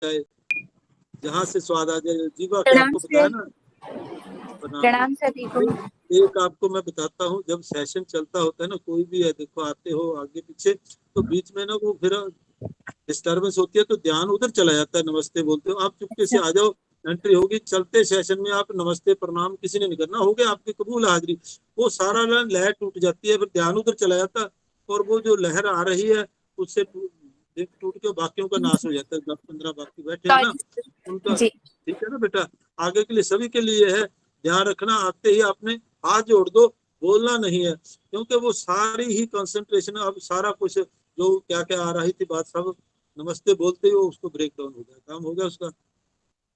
जाए, जहाँ से स्वाद आ जाए। जीवा के प्रणाम आपको से बताया ना। प्रणाम प्रणाम सभी को। एक आपको मैं बताता हूँ, जब सेशन चलता होता है ना, कोई भी है, देखो आते हो आगे पीछे, तो बीच में ना वो फिर डिस्टर्बेंस होती है, तो ध्यान उधर चला जाता है। नमस्ते बोलते हो आप, चुपके से अच्छा, आ जाओ। एंट्री होगी चलते सेशन में, आप नमस्ते प्रणाम किसी ने नहीं करना, हो गया आपकी कबूल हाजिरी। वो सारा लहर टूट जाती है, फिर ध्यान उधर चला जाता है, और वो जो लहर आ रही है उससे टूट के बाकियों का नाश हो जाता है। 10-15 बाकी बैठे हैं ना, उनका। जी। ठीक है ना बेटा, आगे के लिए सभी के लिए है। ध्यान रखना, आते ही आपने हाथ जोड़ दो, बोलना नहीं है, क्योंकि वो सारी ही कंसंट्रेशन, अब सारा कुछ जो क्या क्या आ रही थी बात, सब नमस्ते बोलते ही वो उसको ब्रेक डाउन हो गया, काम हो गया उसका।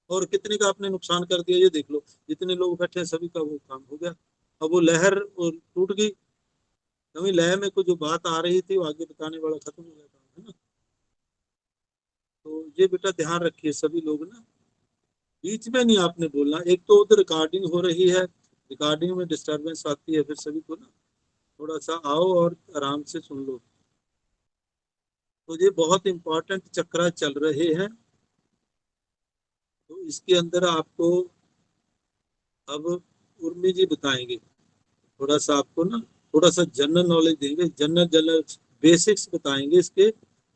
और कितने का आपने नुकसान कर दिया ये देख लो, जितने लोग बैठे हैं सभी का वो काम हो गया। अब वो लहर टूट गई, नवी लहर में कुछ जो बात आ रही थी वो आगे बताने वाला खत्म हो गया काम, है ना। तो ये बेटा ध्यान रखिए सभी लोग ना, बीच में नहीं आपने बोलना। एक तो उधर रिकॉर्डिंग हो रही है, रिकॉर्डिंग में डिस्टरबेंस आती है, फिर सभी को ना थोड़ा सा आओ और आराम से सुन लो। तो ये बहुत इंपॉर्टेंट चक्र चल रहे हैं, तो इसके अंदर आपको अब उर्मी जी बताएंगे, थोड़ा सा आपको ना, थोड़ा सा जनरल नॉलेज देंगे, जनरल जनरल बेसिक्स बताएंगे इसके।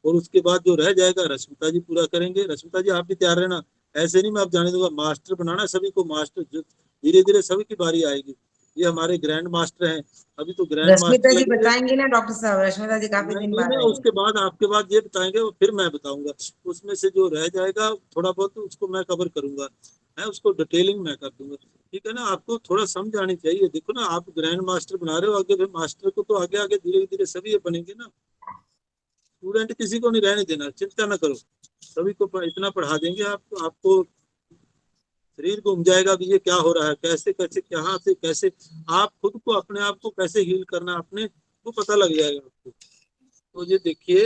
और उसके बाद जो रह जाएगा रश्मिता जी पूरा करेंगे। रश्मिता जी आप भी तैयार रहना, ऐसे नहीं मैं आप जाने दूंगा, मास्टर बनाना सभी को, मास्टर जो धीरे धीरे सभी की बारी आएगी। ये हमारे ग्रैंड मास्टर हैं, अभी तो ग्रैंड रश्मिता मास्टर जी लगेंगे। बताएंगे ना डॉक्टर साहब? रश्मिता जी काफी नहीं दिन नहीं बाद नहीं, आई है। उसके बाद आपके बाद ये बताएंगे, और फिर मैं बताऊंगा। उसमें से जो रह जाएगा थोड़ा बहुत उसको मैं कवर करूंगा, है उसको डिटेलिंग मैं कर दूंगा। ठीक है ना, आपको थोड़ा समझ आनी चाहिए। देखो ना, आप ग्रैंड मास्टर बना रहे हो, आगे फिर मास्टर को तो आगे आगे धीरे धीरे सभी ये बनेंगे ना। स्टूडेंट किसी को नहीं रहने देना, चिंता ना करो, सभी को इतना पढ़ा देंगे आप, आपको शरीर घूम जाएगा कि ये क्या हो रहा है, कैसे कैसे कहाँ से कैसे आप खुद को अपने आप को कैसे हील करना अपने को पता लग जाएगा आपको। तो ये देखिए,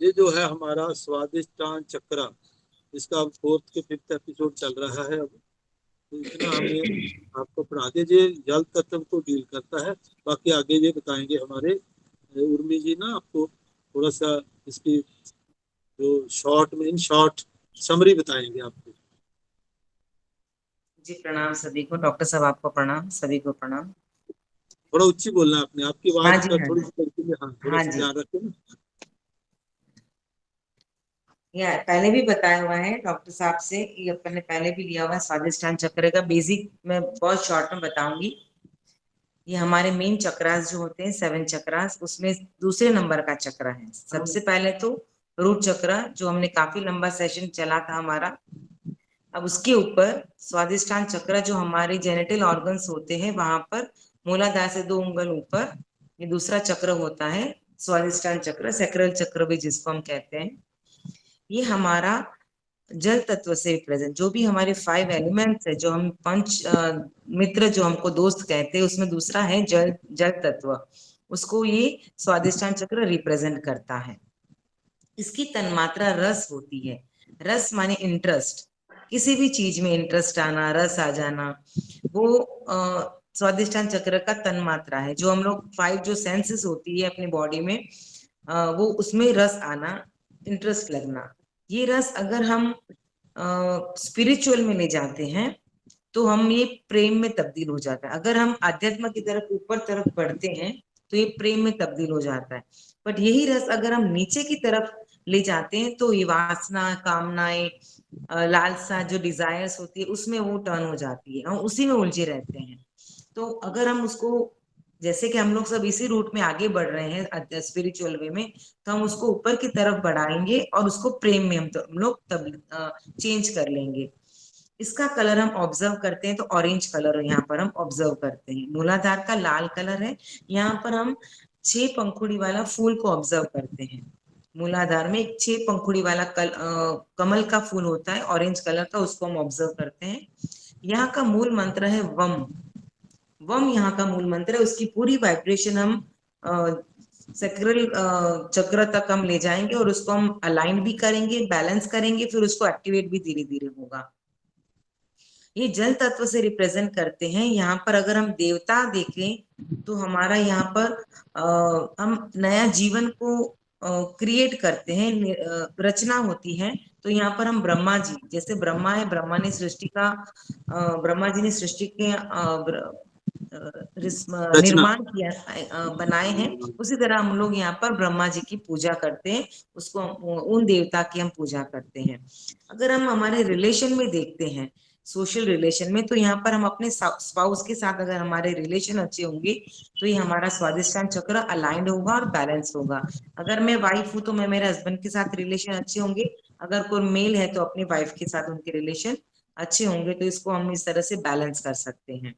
ये जो है हमारा स्वादिष्टान चक्रा, इसका अब 4th के 5th एपिसोड चल रहा है अब। तो इतना हमें आपको पढ़ा दीजिए, जल तत्व को डील करता है। बाकी आगे ये बताएंगे हमारे उर्मी जी ना, आपको थोड़ा सा इसकी जो शॉर्ट में, इन शॉर्ट समरी बताएंगे आपको। जी प्रणाम सभी को। डॉक्टर साहब आपको प्रणाम, सभी को प्रणाम। थोड़ा ऊंची बोलना है आपने, आपकी हाँ आवाज जी, का हाँ थोड़ी जी। सी करके, हाँ थोड़ा हाँ सा जी, ध्यान रखें ना। ये पहले भी बताया हुआ है डॉक्टर साहब से, ये अपन ने पहले भी लिया हुआ है। स्वादिष्टान चक्र का बेसिक मैं बहुत शॉर्ट में बताऊंगी। ये हमारे मेन चक्रास जो होते हैं, 7 चक्रास, उसमें दूसरे नंबर का चक्र है। सबसे पहले तो रूट चक्र, जो हमने काफी लंबा सेशन चला था हमारा। अब उसके ऊपर स्वादिष्टान चक्र, जो हमारे जेनिटल ऑर्गन्स होते हैं वहां पर, मूलाधार से 2 उंगल ऊपर, ये दूसरा चक्र होता है स्वादिष्टान चक्र, सैक्रल चक्र भी जिसको हम कहते हैं। ये हमारा जल तत्व से रिप्रेजेंट, जो भी हमारे 5 एलिमेंट्स है, जो हम पंच मित्र जो हमको दोस्त कहते हैं, उसमें दूसरा है जल, जल तत्व। उसको ये स्वादिष्टान चक्र रिप्रेजेंट करता है। इसकी तन्मात्रा रस होती है। रस माने इंटरेस्ट, किसी भी चीज में इंटरेस्ट आना, रस आ जाना, वो स्वादिष्टान चक्र का तन्मात्रा है। जो हम लोग 5 जो सेंसेस होती है अपनी बॉडी में, वो उसमें रस आना, इंटरेस्ट लगना। ये रस अगर हम स्पिरिचुअल में ले जाते हैं तो हम ये प्रेम में तब्दील हो जाता है। अगर हम अध्यात्म की तरफ ऊपर तरफ बढ़ते हैं तो ये प्रेम में तब्दील हो जाता है। बट यही रस अगर हम नीचे की तरफ ले जाते हैं तो ये वासना, कामनाएं, लालसा, जो डिजायर्स होती है, उसमें वो टर्न हो जाती है, हम उसी में उलझे रहते हैं। तो अगर हम उसको, जैसे कि हम लोग सब इसी रूट में आगे बढ़ रहे हैं स्पिरिचुअल वे में, तो हम उसको ऊपर की तरफ बढ़ाएंगे और उसको प्रेम में हम लोग तब चेंज कर लेंगे। इसका कलर हम ऑब्जर्व करते हैं तो ऑरेंज कलर यहाँ पर हम ऑब्जर्व करते हैं। मूलाधार का लाल कलर है। यहाँ पर हम 6 पंखुड़ी वाला फूल को ऑब्जर्व करते हैं। मूलाधार में एक 6 पंखुड़ी वाला कमल का फूल होता है ऑरेंज कलर का, उसको हम ऑब्जर्व करते हैं। यहाँ का मूल मंत्र है वम। वम यहाँ का मूल मंत्र है। उसकी पूरी वाइब्रेशन हम सेक्रल चक्र तक हम ले जाएंगे और उसको हम अलाइन भी करेंगे, बैलेंस करेंगे, फिर उसको एक्टिवेट भी धीरे धीरे होगा। ये जल तत्व से रिप्रेजेंट करते हैं। यहाँ पर अगर हम देवता देखें तो हमारा यहाँ पर हम नया जीवन को क्रिएट करते हैं, रचना होती है। तो यहाँ पर हम ब्रह्मा जी, जैसे ब्रह्मा है, ब्रह्मा ने सृष्टि का ब्रह्मा जी ने सृष्टि के रचना। निर्माण किया, बनाए हैं। उसी तरह हम लोग यहाँ पर ब्रह्मा जी की पूजा करते हैं, उसको उन देवता की हम पूजा करते हैं। अगर हम हमारे रिलेशन में देखते हैं, सोशल रिलेशन में, तो यहाँ पर हम अपने स्पाउस के साथ अगर हमारे रिलेशन अच्छे होंगे तो ये हमारा स्वादिष्टान चक्र अलाइंड होगा और बैलेंस होगा। अगर मैं वाइफ हूं तो मैं मेरे हस्बैंड के साथ रिलेशन अच्छे होंगे, अगर कोई मेल है तो अपनी वाइफ के साथ उनके रिलेशन अच्छे होंगे। तो इसको हम इस तरह से बैलेंस कर सकते हैं।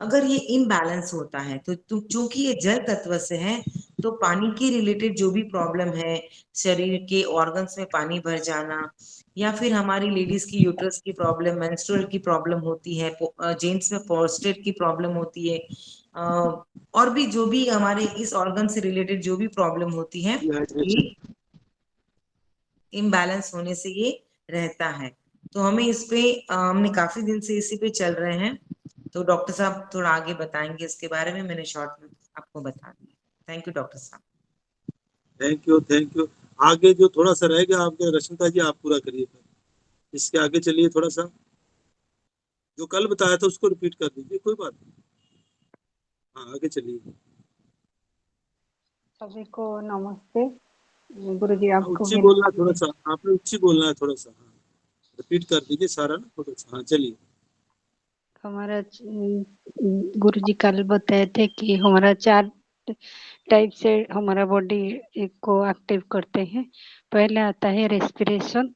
अगर ये इम्बैलेंस होता है तो चूंकि ये जल तत्व से है, तो पानी के रिलेटेड जो भी प्रॉब्लम है, शरीर के ऑर्गन्स में पानी भर जाना, या फिर हमारी लेडीज की यूट्रस की प्रॉब्लम, मेंस्ट्रुअल की प्रॉब्लम होती है, जेंट्स में प्रोस्टेट की प्रॉब्लम होती है, और भी जो भी हमारे इस ऑर्गन से रिलेटेड जो भी प्रॉब्लम होती है, ये डिहाइड्रेशन। इम्बैलेंस होने से ये रहता है। तो हमें इस पे हमने काफी दिन से इसी पे चल रहे हैं। तो डॉक्टर साहब थोड़ा आगे बताएंगे इसके बारे में, मैंने शॉर्ट में आपको बता दिया। थैंक यू डॉक्टर साहब। Thank you, thank you. आगे जो थोड़ा सा रह गया आपके, रश्मिता जी आप पूरा करिए फिर। इसके आगे चलिए थोड़ा सा, जो कल बताया था उसको रिपीट कर दीजिए, कोई बात नहीं। हाँ आगे चलिए। सभी को नमस्ते। गुरु जी हाँ, आपको ऊंची भी बोलना है थोड़ा नमस्ते। सा, आपने ऊंची बोलना है थोड़ा सा। हाँ रिपीट कर दीजिए सारा ना थोड़ा सा। हाँ चलिए। हमारा गुरु जी कल बताए थे कि हमारा 4 टाइप से हमारा बॉडी को एक्टिव करते हैं। पहले आता है रेस्पिरेशन,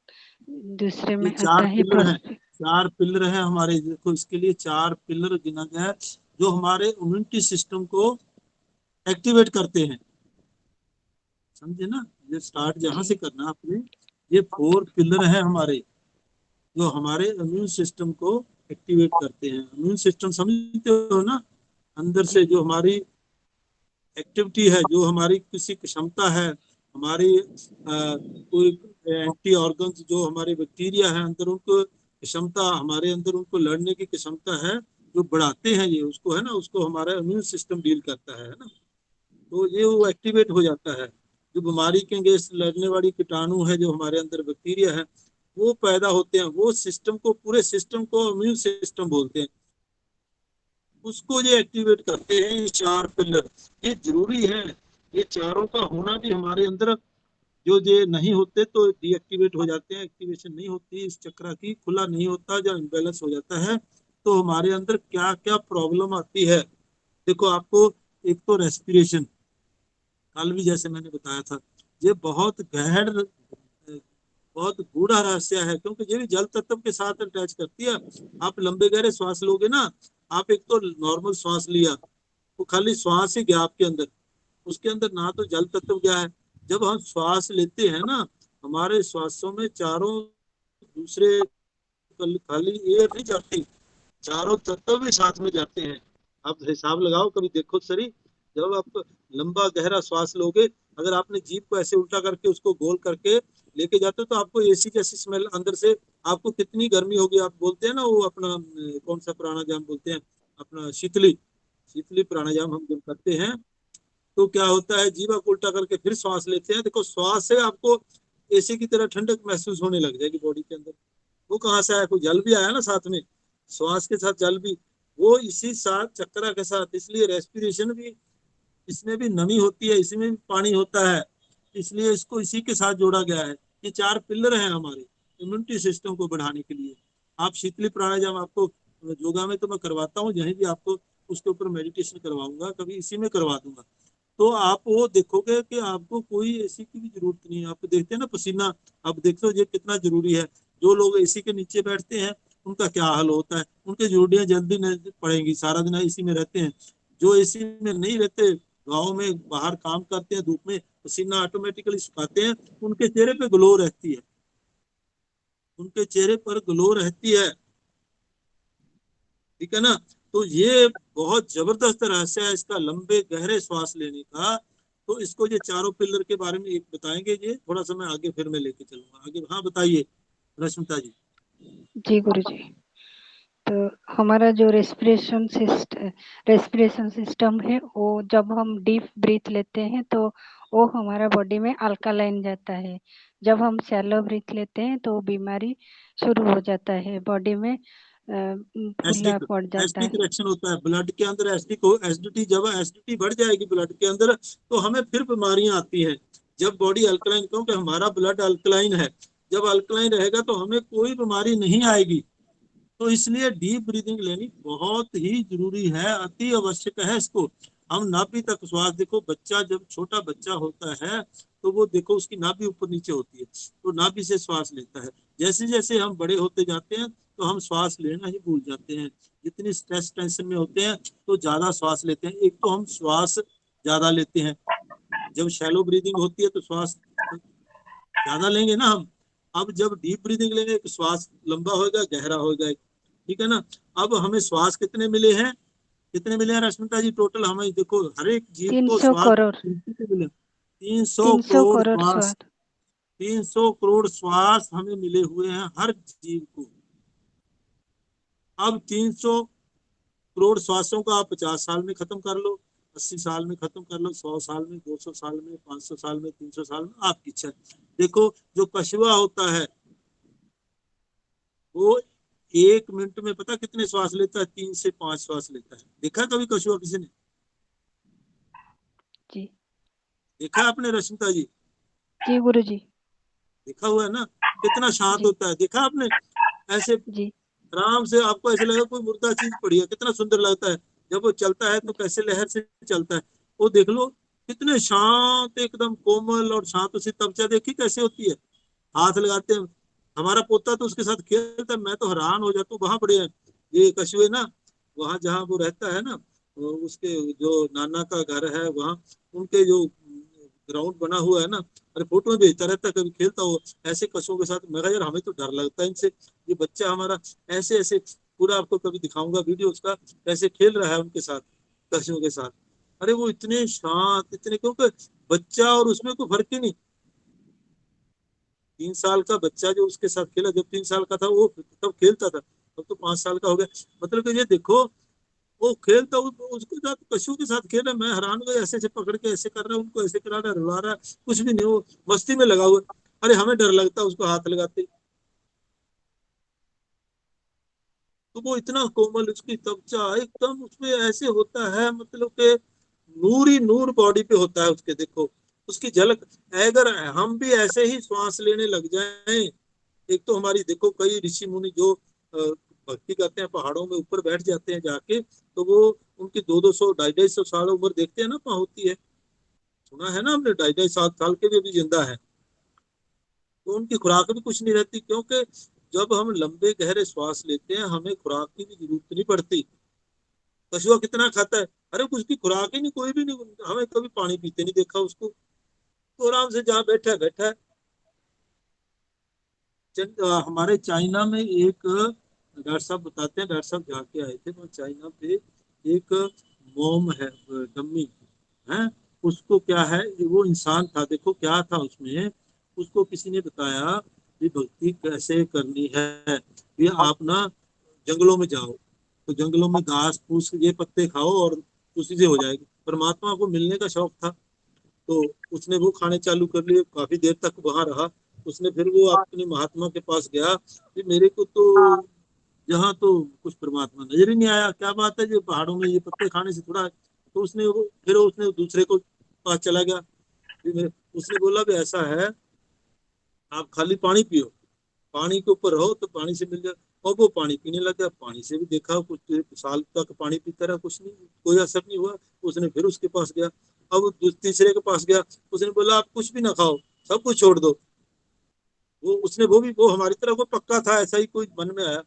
दूसरे ये में आता चार है पिलर हैं, पर्सपेक्ट। चार पिलर हैं हमारे, देखो इसके लिए चार पिलर गिना गया है जो हमारे इम्यूनिटी सिस्टम को एक्टिवेट करते हैं। समझे ना, ये स्टार्ट जहां जी से करना है आपने। ये 4 पिलर हैं हमारे, जो हमारे इम्यून सिस्टम को एक्टिवेट करते हैं। इम्यून सिस्टम समझते हो ना, अंदर जी से जो हमारी एक्टिविटी है, जो हमारी किसी की क्षमता है, हमारी कोई एंटी ऑर्गन्स जो हमारे बैक्टीरिया है अंदर, उनको क्षमता, हमारे अंदर उनको लड़ने की क्षमता है, जो बढ़ाते हैं ये उसको, है ना, उसको हमारा इम्यून सिस्टम डील करता है ना। तो ये वो एक्टिवेट हो जाता है। जो बीमारी के अगेंस्ट लड़ने वाली कीटाणु है, जो हमारे अंदर बैक्टीरिया है, वो पैदा होते हैं। वो सिस्टम को, पूरे सिस्टम को इम्यून सिस्टम बोलते हैं। उसको ये एक्टिवेट करते हैं ये 4 पिलर। ये जरूरी है, ये चारों का होना भी हमारे अंदर। जो ये नहीं होते तो डीएक्टिवेट हो जाते हैं, एक्टिवेशन नहीं होती इस चक्र की, खुला नहीं होता, जब इम्बेलेंस हो जाता है तो हमारे अंदर क्या क्या प्रॉब्लम आती है। देखो आपको, एक तो रेस्पिरेशन, कल भी जैसे मैंने बताया था, ये बहुत गहर, बहुत गूढ़ा रहस्य है, क्योंकि ये भी जल तत्व के साथ अटैच करती है। आप लंबे गहरे श्वास लोगे ना, आप एक तो नॉर्मल श्वास लिया, वो खाली श्वास ही गया आपके अंदर, उसके अंदर ना तो जल तत्व गया है। जब हम श्वास लेते हैं ना, हमारे श्वासों में चारों दूसरे खाली एयर नहीं जाती, चारों तत्व भी साथ में जाते हैं। आप हिसाब लगाओ कभी, देखो सही। जब आप लंबा गहरा श्वास लोगे, अगर आपने जीभ को ऐसे उल्टा करके उसको गोल करके लेके जाते हो, तो आपको एसी जैसी स्मेल अंदर से, आपको कितनी गर्मी होगी। आप बोलते हैं ना वो अपना कौन सा प्राणायाम बोलते हैं, अपना शीतली, शीतली प्राणायाम हम जब करते हैं, तो क्या होता है, जीवा को उल्टा करके फिर श्वास लेते हैं, देखो श्वास से आपको एसी की तरह ठंडक महसूस होने लग जाएगी बॉडी के अंदर। वो कहाँ से आया, कोई जल भी आया ना साथ में, श्वास के साथ जल भी, वो इसी साथ चक्रा के साथ। इसलिए रेस्पिरेशन भी, इसमें भी नमी होती है, इसमें भी पानी होता है, इसलिए इसको इसी के साथ जोड़ा गया है। ये 4 पिलर हैं हमारे इम्यूनिटी सिस्टम को बढ़ाने के लिए। आप शीतली प्राणायाम आपको योगा में तो मैं करवाता हूँ, यहीं भी आपको उसके ऊपर मेडिटेशन करवाऊंगा, कभी इसी में करवा दूंगा। तो आप वो देखोगे कि आपको कोई एसी की भी जरूरत नहीं है। आप देखते हैं ना पसीना, आप देखते हो ये कितना जरूरी है। जो लोग एसी के नीचे बैठते हैं उनका क्या हाल होता है, उनके जोड़ियां जल्दी नहीं पड़ेंगी, सारा दिन एसी में रहते हैं। जो एसी में नहीं रहते, गाँव में बाहर काम करते हैं धूप में, पसीना ऑटोमेटिकली सुखाते हैं, उनके चेहरे पे ग्लो रहती है, उनके चेहरे पर ग्लो रहती है। ठीक है ना। तो ये बहुत जबरदस्त रहस्य है इसका, लंबे गहरे श्वास लेने का। तो इसको ये चारों पिलर के बारे में एक बताएंगे, ये थोड़ा सा मैं आगे फिर मैं लेके चलूंगा आगे। हाँ बताइए रश्मिता जी। जी गुरु जी। तो हमारा जो रेस्पिरेशन सिस्टम है वो जब हम डीप ब्रीथ लेते हैं तो वो हमारा बॉडी में अल्कालाइन जाता है। जब हम शैलो ब्रीथ लेते हैं तो बीमारी शुरू हो जाता है, बॉडी में फुल्ला एसिडिक पड़ जाता एसिडिक है। रिएक्शन होता है ब्लड के अंदर, एसिडिक हो, एसिडिटी, जब एसिडिटी बढ़ जाएगी ब्लड के अंदर तो हमें फिर बीमारियां आती हैं। जब बॉडी अल्कलाइन, क्योंकि हमारा ब्लड अल्कलाइन है, जब अल्कलाइन रहेगा तो हमें कोई बीमारी नहीं आएगी। तो इसलिए डीप ब्रीदिंग लेनी बहुत ही जरूरी है, अति आवश्यक है इसको। हम नाभि तक श्वास, देखो बच्चा जब छोटा बच्चा होता है तो वो देखो उसकी नाभि ऊपर नीचे होती है, तो नाभि से श्वास लेता है। जैसे जैसे हम बड़े होते जाते हैं तो हम श्वास लेना ही भूल जाते हैं। जितनी स्ट्रेस टेंशन में होते हैं तो ज्यादा श्वास लेते हैं। एक तो हम श्वास ज्यादा लेते हैं, जब शैलो ब्रीदिंग होती है तो श्वास ज्यादा लेंगे ना हम। अब जब डीप ब्रीदिंग लेंगे तो श्वास लंबा होगा, गहरा होगा, ठीक है ना। अब हमें श्वास कितने मिले हैं, कितने मिले हैं रश्मिता जी? टोटल हमें देखो हर एक जीव को 300 श्वास करोड़ कितने मिले? 300 300 करोड़ करोड़ श्वास। स्वाद। 300 करोड़ श्वास हमें मिले हुए हैं हर जीव को। अब 300 करोड़ श्वासों को आप 50 साल में खत्म कर लो, 80 साल में खत्म कर लो, 100 साल में, 200 साल में, 500 साल में, 300 साल में, आपकी इच्छा। देखो जो कछुआ होता है वो 1 मिनट में पता कितने श्वास लेता है? 3 से 5 श्वास लेता है। देखा कभी कछुआ किसी ने? जी देखा आपने रश्मिता जी? जी गुरुजी। देखा हुआ है ना, कितना शांत जी होता है, देखा आपने? ऐसे जी आराम से, आपको ऐसे लगेगा कोई मुर्दा चीज पड़ी है, कितना सुंदर लगता है। जब वो चलता है तो कैसे लहर से चलता है, वो देख लो कितने शांत, एकदम कोमल और शांत। उसी तपचा देखी कैसे होती है, हाथ लगाते हैं। हमारा पोता तो उसके साथ खेलता है, मैं तो हैरान हो जाता हूँ। वहां बड़े हैं ये कछुए ना, वहां जहाँ वो रहता है ना, उसके जो नाना का घर है वहाँ, उनके जो ग्राउंड बना हुआ है ना, अरे फोटो में भेजता रहता है, कभी खेलता हो ऐसे कछुओं के साथ। मैं कहा यार हमें तो डर लगता है इनसे, ये बच्चा हमारा ऐसे ऐसे, पूरा आपको कभी दिखाऊंगा वीडियो उसका, कैसे खेल रहा है उनके साथ, कछुओं के साथ। अरे वो इतने शांत, इतने, क्योंकि बच्चा और उसमें कोई फर्क ही नहीं। 3 साल का बच्चा जो उसके साथ खेला, जब 3 साल का था वो तब खेलता था, अब तो 5 साल का हो गया। मतलब कि ये देखो वो खेलता, उसके साथ पशु के साथ खेल रहा है। मैं हैरान हो गया, ऐसे ऐसे पकड़ के ऐसे कर रहा है, उनको ऐसे करा रहा है, रुला रहा है, कुछ भी नहीं, वो मस्ती में लगा हुआ है। अरे हमें डर लगता है उसको हाथ लगाते ही। तो वो इतना कोमल, उसकी त्वचा एकदम उसमें ऐसे होता है, मतलब कि नूर ही नूर बॉडी पे होता है उसके, देखो उसकी झलक। अगर हम भी ऐसे ही श्वास लेने लग जाएं, एक तो हमारी देखो कई ऋषि मुनि जो भक्ति करते हैं पहाड़ों में ऊपर बैठ जाते हैं जाके, तो वो उनकी 200 250 साल उम्र देखते हैं ना कहाँ होती है। सुना है ना हमने, 250 साल के भी अभी जिंदा है। तो उनकी खुराक भी कुछ नहीं रहती, क्योंकि जब हम लंबे गहरे श्वास लेते हैं हमें खुराक की भी जरूरत नहीं पड़ती। कछुआ कितना खाता है, अरे उसकी खुराक ही नहीं, कोई भी नहीं। हमें कभी पानी पीते नहीं देखा उसको, तो आराम से जहाँ बैठा है बैठा है। हमारे चाइना में एक डॉक्टर साहब बताते हैं, डॉक्टर साहब जाके आए थे वहाँ चाइना पे, एक मोम है, डम्मी है, उसको क्या है, वो इंसान था, देखो क्या था उसमें। उसको किसी ने बताया कि भक्ति कैसे करनी है, ये आप ना जंगलों में जाओ, तो जंगलों में घास फूस ये पत्ते खाओ और उसी से हो जाएगी। परमात्मा को मिलने का शौक था, तो उसने वो खाने चालू कर लिए, काफी देर तक वहां रहा। उसने फिर वो अपने महात्मा के पास गया कि मेरे को तो यहाँ तो कुछ परमात्मा नजर ही नहीं आया, क्या बात है जो पहाड़ों में ये पत्ते खाने से थोड़ा है। तो उसने दूसरे को पास चला गया। उसने बोला भी ऐसा है, आप खाली पानी पियो, पानी के ऊपर रहो तो पानी से मिल जाए। और वो पानी पीने लग गया, पानी से भी देखा कुछ साल तक पानी पीता रहा, कुछ नहीं, कोई असर नहीं हुआ। उसने फिर उसके पास गया, अब तीसरे के पास गया, उसने बोला आप कुछ भी ना खाओ, सब कुछ छोड़ दो। वो हमारी तरह वो पक्का था, ऐसा ही कोई मन में आया।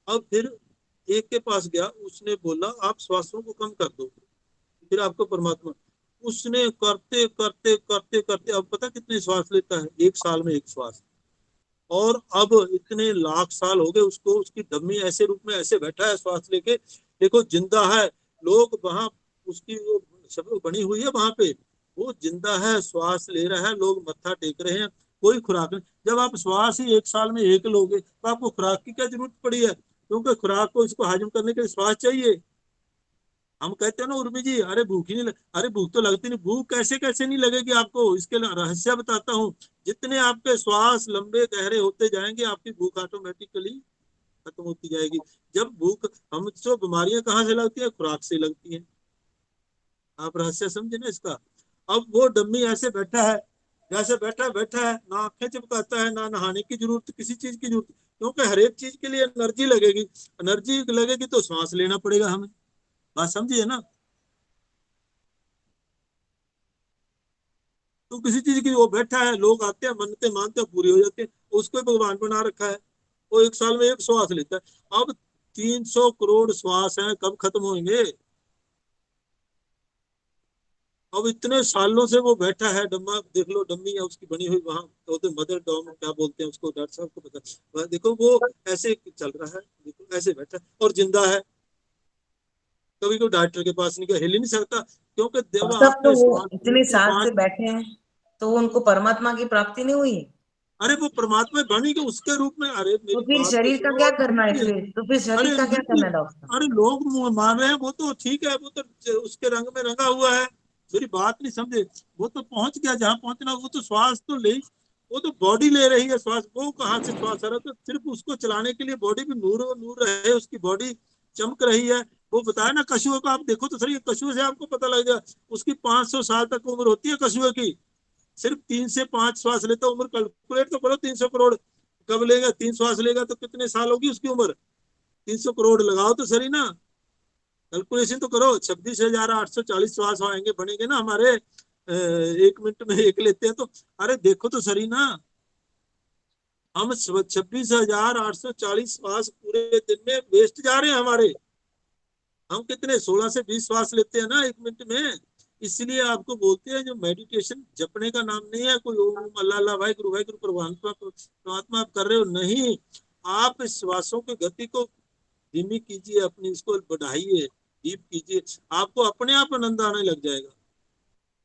अब फिर एक के पास गया, उसने बोला आप श्वासों को कम कर दो, फिर आपको परमात्मा। उसने करते करते करते करते, अब पता कितने श्वास लेता है? 1 साल में 1 श्वास। और अब इतने लाख साल हो गए उसको, उसकी डम्मी ऐसे रूप में ऐसे बैठा है श्वास लेके, देखो जिंदा है। लोग वहां, उसकी वो सब बनी हुई है वहां पे, वो जिंदा है, श्वास ले रहा है, लोग मत्था टेक रहे हैं, कोई खुराक नहीं। जब आप श्वास ही 1 साल में एक लोगे तो आपको खुराक की क्या जरूरत पड़ी है? क्योंकि खुराक को इसको हजम करने के लिए श्वास चाहिए। हम कहते हैं ना उर्मी जी, अरे भूख ही नहीं अरे भूख तो लगती नहीं। भूख कैसे कैसे नहीं लगेगी आपको, इसके रहस्य बताता हूँ। जितने आपके श्वास लंबे गहरे होते जाएंगे, आपकी भूख ऑटोमेटिकली खत्म होती जाएगी। जब भूख, हम जो बीमारियां कहाँ से लगती है, खुराक से लगती है। आप रहस्य समझे ना इसका। अब वो डम्मी ऐसे बैठा है, जैसे बैठा है, ना आंखें चिपकाता है, ना नहाने की जरूरत, किसी चीज की जरूरत, क्योंकि हर एक चीज के लिए एनर्जी लगेगी। एनर्जी लगेगी तो सांस लेना पड़ेगा हमें। बात समझिए ना। तो किसी चीज की वो बैठा है, लोग आते हैं, मन्नतें मानते हैं, पूरी हो जाती है। उसको ही भगवान बना रखा है। वो एक साल में एक श्वास लेता है। अब 300 करोड़ श्वास हैं, कब खत्म होंगे। अब इतने सालों से वो बैठा है, डम्मा देख लो, डम्मी है उसकी बनी हुई वहां, तो मदर डॉम क्या बोलते हैं उसको, डॉक्टर साहब को पता। देखो वो ऐसे चल रहा है, देखो ऐसे बैठा है और जिंदा है। कभी कोई डॉक्टर के पास नहीं गया, हिल ही नहीं सकता, क्योंकि अब देवा तक तो आपने वो श्वास तीन इतने से साल से पांच बैठे हैं, तो उनको परमात्मा की प्राप्ति नहीं हुई? अरे वो परमात्मा बनी के उसके रूप में। अरे तो मेरी फिर बात तो शरीर का सुनो, क्या करना है? समझिए। फिर तो फिर शरीर अरे का क्या नहीं, करना है डॉक्टर साहब? अरे लोग मान रहे हैं, वो तो ठीक है, वो तो उसके रंग में रंगा हुआ है। मेरी बात नहीं समझे। वो तो पहुंच गया जहां पहुंचना, वो तो श्वास तो ले, वो तो बॉडी ले रही है श्वास। वो कहाँ से श्वास आ रहा है, तो सिर्फ उसको चलाने के लिए बॉडी भी नूर और नूर रहे, उसकी बॉडी चमक रही है। वो बताया ना, कछुए को आप देखो तो सही, कछुए से आपको पता लग जाए, उसकी 500 साल तक उम्र होती है कछुए की। सिर्फ 3 से 5 श्वास लेता, उम्र कैलकुलेट तो करो। 300 करोड़ कब लेगा, 3 श्वास लेगा तो कितने साल होगी उसकी उम्र। 300 करोड़ लगाओ तो सही ना, कैलकुलेशन तो करो। 26,840 श्वास आएंगे, बनेंगे ना हमारे। 1 मिनट में एक लेते हैं तो। अरे देखो तो सही ना, हम 26,840 श्वास पूरे दिन में वेस्ट जा रहे हैं हमारे। हम कितने 16 से 20 श्वास लेते हैं ना 1 मिनट में। इसलिए आपको बोलते हैं, जो मेडिटेशन जपने का नाम नहीं है कोई ओम अल्लाह अल्लाह वाहिगुरु परमात्मा आप कर रहे हो, नहीं। आप इस श्वासों की गति को धीमी कीजिए, अपनी इसको बढ़ाइए, डीप कीजिए, आपको अपने आप आनंद आने लग जाएगा।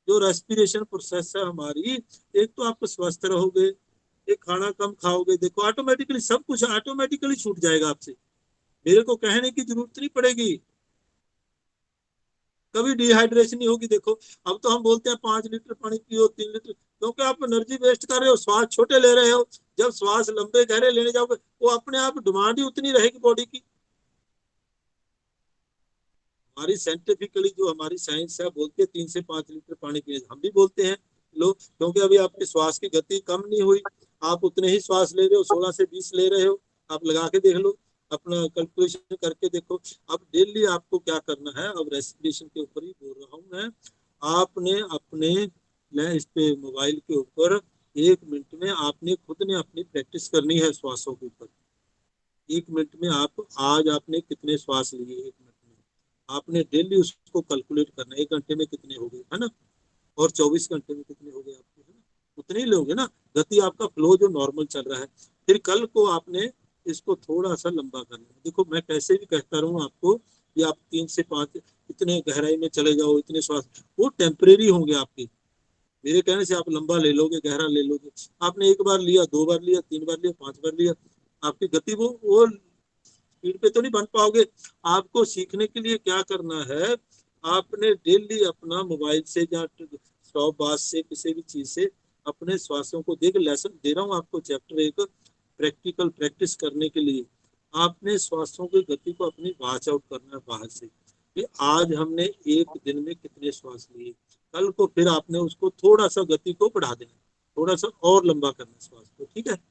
जो रेस्पिरेशन प्रोसेस है हमारी, एक तो आप स्वस्थ रहोगे, एक खाना कम खाओगे, देखो ऑटोमेटिकली सब कुछ ऑटोमेटिकली छूट जाएगा आपसे। मेरे को कहने की जरूरत नहीं पड़ेगी, कभी डिहाइड्रेशन नहीं होगी। देखो अब तो हम बोलते हैं 5 लीटर पानी पियो, 3 लीटर, क्योंकि आप एनर्जी वेस्ट कर रहे हो, श्वास छोटे ले रहे हो। जब श्वास लंबे गहरे लेने जाओगे, वो अपने आप डिमांड ही उतनी रहेगी बॉडी की। हमारी साइंटिफिकली जो हमारी साइंस है, बोलते हैं 3 से 5 लीटर पानी पिए, हम भी बोलते हैं लो, क्योंकि अभी आपके श्वास की गति कम नहीं हुई। आप उतने ही श्वास ले रहे हो, 16 से 20 ले रहे हो। आप लगा के देख लो, अपना कैलकुलेशन करके देखो। अब डेली आपको क्या करना है, अब रेस्पिरेशन के ऊपर ही बोल रहा हूँ मैं। आपने अपने इस पे मोबाइल के ऊपर 1 मिनट में आपने खुद ने अपनी प्रैक्टिस करनी है श्वासों के ऊपर। 1 मिनट में आप, आज आपने कितने श्वास लिए 1 मिनट में, आपने डेली उसको कैलकुलेट करना है। 1 घंटे में कितने हो गए, है ना, और 24 घंटे में कितने हो गए आपके, है ना, उतने ही लोगे ना। गति आपका फ्लो जो नॉर्मल चल रहा है, फिर कल को आपने इसको थोड़ा सा लंबा करना है। देखो मैं कैसे भी कहता रहूँ आपको कि आप 3 से 5 इतने गहराई में चले जाओ, इतने श्वास, वो टेम्परेरी होंगे आपके। मेरे कहने से आप लंबा ले लोगे, गहरा ले लोगे। आपने एक बार लिया, 2 बार लिया, 3 बार लिया, 5 बार लिया, आपकी गति वो स्पीड पे तो नहीं बन पाओगे। आपको सीखने के लिए क्या करना है, आपने डेली अपना मोबाइल से या स्टॉप वॉच से किसी भी चीज से अपने श्वासों को देख, लेसन दे रहा हूँ आपको, चैप्टर एक प्रैक्टिकल प्रैक्टिस करने के लिए। आपने श्वासों की गति को अपनी वॉच आउट करना है बाहर से, कि आज हमने एक दिन में कितने श्वास लिए। कल को फिर आपने उसको थोड़ा सा गति को बढ़ा देना, थोड़ा सा और लंबा करना श्वास को, ठीक है।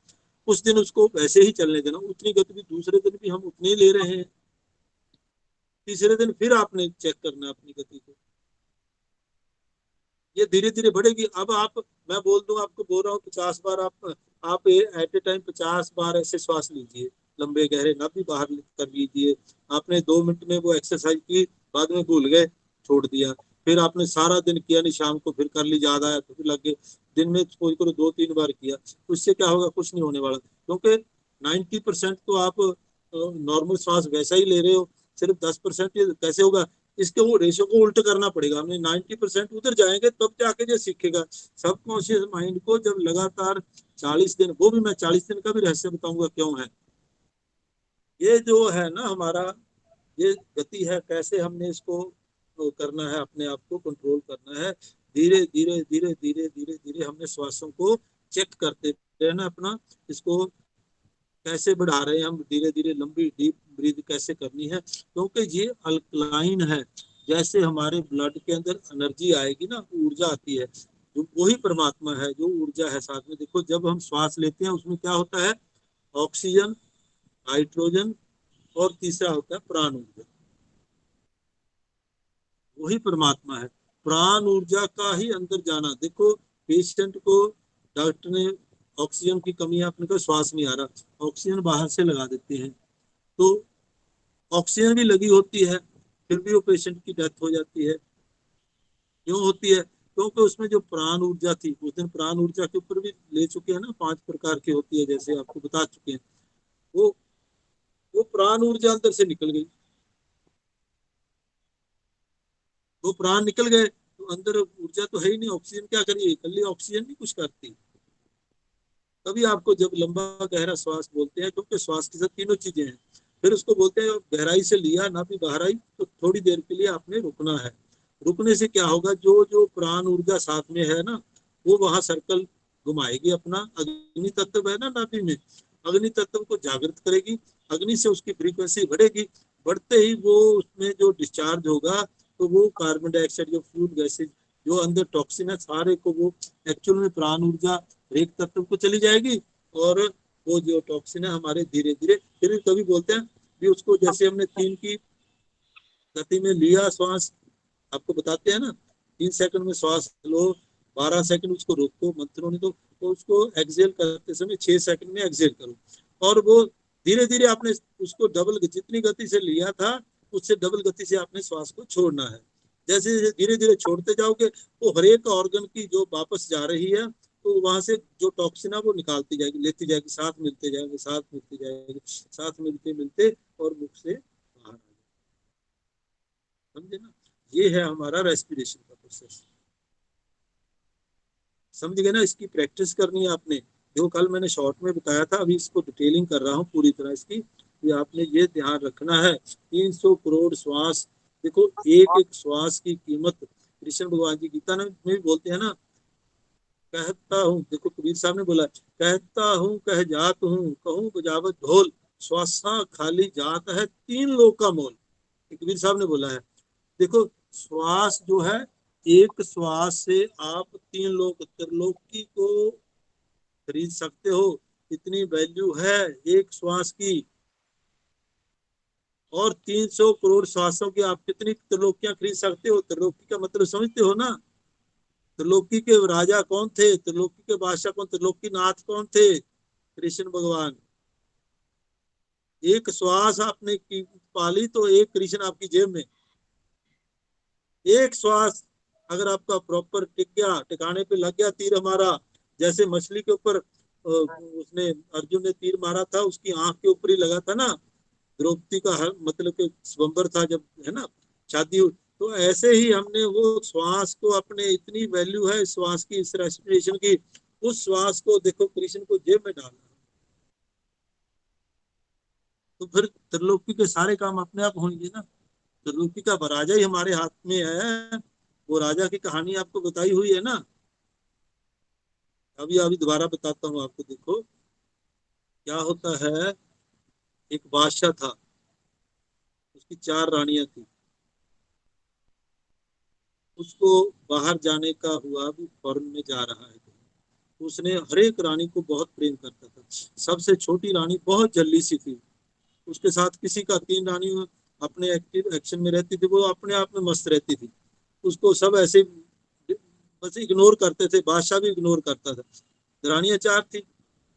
उस दिन उसको वैसे ही चलने देना, उतनी गति भी दूसरे दिन भी हम उतनी ही ले रहे हैं। तीसरे दिन फिर आपने चेक करना अपनी गति को, ये धीरे धीरे बढ़ेगी। अब आप, मैं बोल दूं आपको, बोल रहा हूँ 50 बार आप एट ए टाइम 50 बार ऐसे श्वास लीजिए, लंबे गहरे, ना भी बाहर कर लीजिए। आपने 2 मिनट में वो एक्सरसाइज की, बाद में भूल गए, छोड़ दिया। फिर आपने सारा दिन किया नहीं, शाम को फिर कर ली, ज्यादा है तो फिर लग गए। दिन में कोई करो 2-3 बार किया, उससे क्या होगा, कुछ नहीं होने वाला, क्योंकि 90% तो आप नॉर्मल श्वास वैसा ही ले रहे हो, सिर्फ 10% कैसे होगा। इसके वो रेशो को उल्ट करना पड़ेगा, हमने 90% उधर जाएंगे तब जाके जो सीखेगा। सबकॉन्शियस माइंड को जब लगातार 40 दिन, वो भी मैं 40 दिन का भी रहस्य बताऊंगा क्यों है। ये जो है ना हमारा, ये गति है, कैसे हमने इसको वो करना है, अपने आप को कंट्रोल करना है। धीरे धीरे धीरे धीरे धीरे धीरे हमने श्वासों को चेक करते रहना अपना, इसको कैसे बढ़ा रहे हैं हम, धीरे धीरे लंबी डीप ब्रीथ कैसे करनी है, क्योंकि ये अल्कलाइन है। जैसे हमारे ब्लड के अंदर एनर्जी आएगी ना, ऊर्जा आती है, जो वही परमात्मा है, जो ऊर्जा है साथ में। देखो जब हम श्वास लेते हैं उसमें क्या होता है, ऑक्सीजन, हाइड्रोजन, और तीसरा होता है प्राण ऊर्जा, वही परमात्मा है। प्राण ऊर्जा का ही अंदर जाना। देखो पेशेंट को डॉक्टर ने ऑक्सीजन की कमी है, अपने को श्वास नहीं आ रहा, ऑक्सीजन बाहर से लगा देते हैं, तो ऑक्सीजन भी लगी होती है, फिर भी वो पेशेंट की डेथ हो जाती है। क्यों होती है? क्योंकि उसमें जो प्राण ऊर्जा थी, उस दिन प्राण ऊर्जा के ऊपर भी ले चुके हैं ना, 5 प्रकार की होती है, जैसे आपको बता चुके हैं। वो वो प्राण ऊर्जा अंदर से निकल गई, वो प्राण निकल गए, तो अंदर ऊर्जा तो है ही नहीं। ऑक्सीजन क्या करिए, इकल्ली ऑक्सीजन नहीं कुछ करती। तभी आपको जब लंबा गहरा श्वास बोलते हैं, क्योंकि श्वास के साथ तीनों चीजें हैं। फिर उसको बोलते हैं गहराई से लिया ना भी बाहर आई, तो थोड़ी देर के लिए आपने रुकना है। रुकने से क्या होगा, जो जो प्राण ऊर्जा साथ में है ना, वो वहां सर्कल घुमाएगी अपना। अग्नि तत्व है ना नाभि में, अग्नि तत्व को जागृत करेगी, अग्नि से उसकी फ्रीक्वेंसी बढ़ेगी। बढ़ते ही वो उसमें जो डिस्चार्ज होगा, तो वो कार्बन डाइऑक्साइड, जो फ्यूल गैसेज, जो अंदर टॉक्सिन है, सारे को वो एक्चुअल में प्राण ऊर्जा एक तत्व को चली जाएगी। और वो जो टॉक्सिन है हमारे धीरे धीरे, फिर कभी बोलते हैं भी उसको, जैसे हमने 3 की गति में लिया श्वास, आपको बताते हैं ना, 3 सेकंड में श्वास लो, 12 सेकंड उसको रोको, मंत्रों ने तो उसको एक्सेल करते समय 6 सेकंड में एक्सेल करो। और वो धीरे धीरे आपने उसको डबल, जितनी गति से लिया था उससे डबल गति से आपने श्वास को छोड़ना है। जैसे धीरे धीरे छोड़ते जाओगे, तो हर एक ऑर्गन की जो वापस जा रही है, तो वहां से जो टॉक्सिन है वो निकालती जाएगी, लेती जाएगी, साथ मिलते जाएंगे, साथ मिलते जाएंगे, साथ मिलते मिलते और मुख से बाहर आ जाएगी। समझे ना? ये है हमारा रेस्पिरेशन का प्रोसेस। समझ गए ना? इसकी प्रैक्टिस करनी है आपने, जो कल मैंने शॉर्ट में बताया था, अभी इसको डिटेलिंग कर रहा हूँ पूरी तरह इसकी। कि आपने ये ध्यान रखना है, 300 करोड़ श्वास। देखो एक एक श्वास की कीमत, कृष्ण भगवान जी गीता में भी बोलते हैं ना, कहता हूँ, देखो कबीर साहब ने बोला, कहता हूँ कह जात हूँ, कहूँ बजावत ढोल, श्वासा खाली जात है 3 लोक का मोल। कबीर साहब ने बोला है। देखो श्वास जो है, एक श्वास से आप 3 लोक, त्रिलोकी को खरीद सकते हो, इतनी वैल्यू है एक श्वास की। और 300 करोड़ श्वासों की आप कितनी त्रिलोकियां खरीद सकते हो? त्रिलोकी का मतलब समझते हो ना? त्रिलोकी के राजा कौन थे, त्रिलोकी के बादशाह कौन, त्रिलोकी नाथ कौन थे? कृष्ण भगवान। एक श्वास आपने की पाली, तो एक कृष्ण आपकी जेब में। एक श्वास अगर आपका प्रॉपर टिक गया, टिकाने पे लग गया तीर हमारा, जैसे मछली के ऊपर उसने, अर्जुन ने तीर मारा था, उसकी आंख के ऊपर ही लगा था ना, द्रौपदी का हर मतलब के स्वयंवर था जब, है ना, शादी हुई। तो ऐसे ही हमने वो श्वास को, अपने इतनी वैल्यू है श्वास की, इस रेस्पिरेशन की, उस श्वास को देखो कृष्ण को जेब में डाला, तो फिर त्रिलोकी के सारे काम अपने आप होंगे ना। त्रिलोकी का राजा ही हमारे हाथ में है। वो राजा की कहानी आपको बताई हुई है ना। अभी अभी दोबारा बताता हूँ आपको। देखो क्या होता है, एक बादशाह था, उसकी 4 रानियां थी। उसको बाहर जाने का हुआ, भी फॉरेन में जा रहा है, तो उसने हर एक रानी को बहुत प्रेम करता था। सबसे छोटी रानी बहुत जल्दी सी थी, उसके साथ किसी का, 3 रानी अपने एक्टिव एक्शन में रहती थी, वो अपने आप में मस्त रहती थी। उसको सब ऐसे बस इग्नोर करते थे, बादशाह भी इग्नोर करता था। रानियां 4 थी,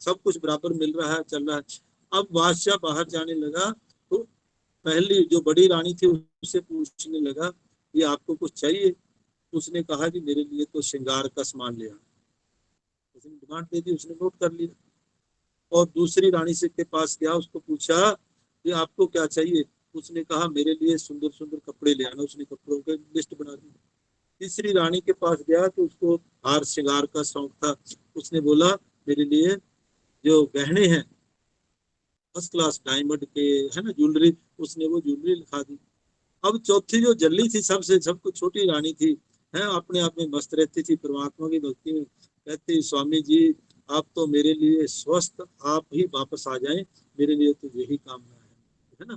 सब कुछ बराबर मिल रहा है, चल रहा है। अब बादशाह बाहर जाने लगा, तो पहली जो बड़ी रानी थी उससे पूछने लगा, ये आपको कुछ चाहिए? उसने कहा कि मेरे लिए तो श्रृंगार का सामान ले आना। उसने डिमांड दे दी, उसने नोट कर लिया। और दूसरी रानी से के पास गया, उसको पूछा कि आपको क्या चाहिए? उसने कहा मेरे लिए सुंदर सुंदर कपड़े ले आना। उसने कपड़ों की लिस्ट बना दी। तीसरी रानी के पास गया, तो उसको हार श्रृंगार का शौक था। उसने बोला मेरे लिए जो गहने हैं, फर्स्ट क्लास डायमंड के, है ना, ज्वेलरी, उसने वो ज्वेलरी लिखा दी। अब चौथी जो जल्ली थी, सबसे सबको छोटी रानी थी, है, अपने आप में मस्त रहती थी, परमात्मा की भक्ति में, कहती स्वामी जी आप तो मेरे लिए स्वस्थ, आप ही वापस आ जाएं, मेरे लिए तो यही कामना है ना,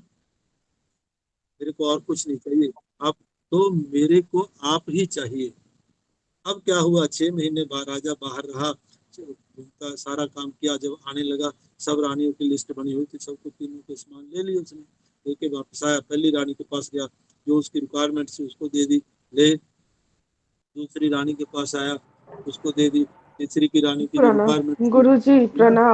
मेरे को और कुछ नहीं चाहिए, आप तो मेरे को आप ही चाहिए। अब क्या हुआ, 6 महीने बाद राजा बाहर रहा, घूमता, सारा काम किया, जब आने लगा, सब रानियों की लिस्ट बनी हुई थी, सबको तीनों के सामान ले लिए उसने, लेके वापस आया, पहली रानी के पास गया, जो उसकी रिक्वायरमेंट थी उसको दे दी, ले, दूसरी रानी के पास आया, उसको दे दी, तीसरी की रानी की जो रिक्वायरमेंट प्रणाम थी, गुरुजी, है ना,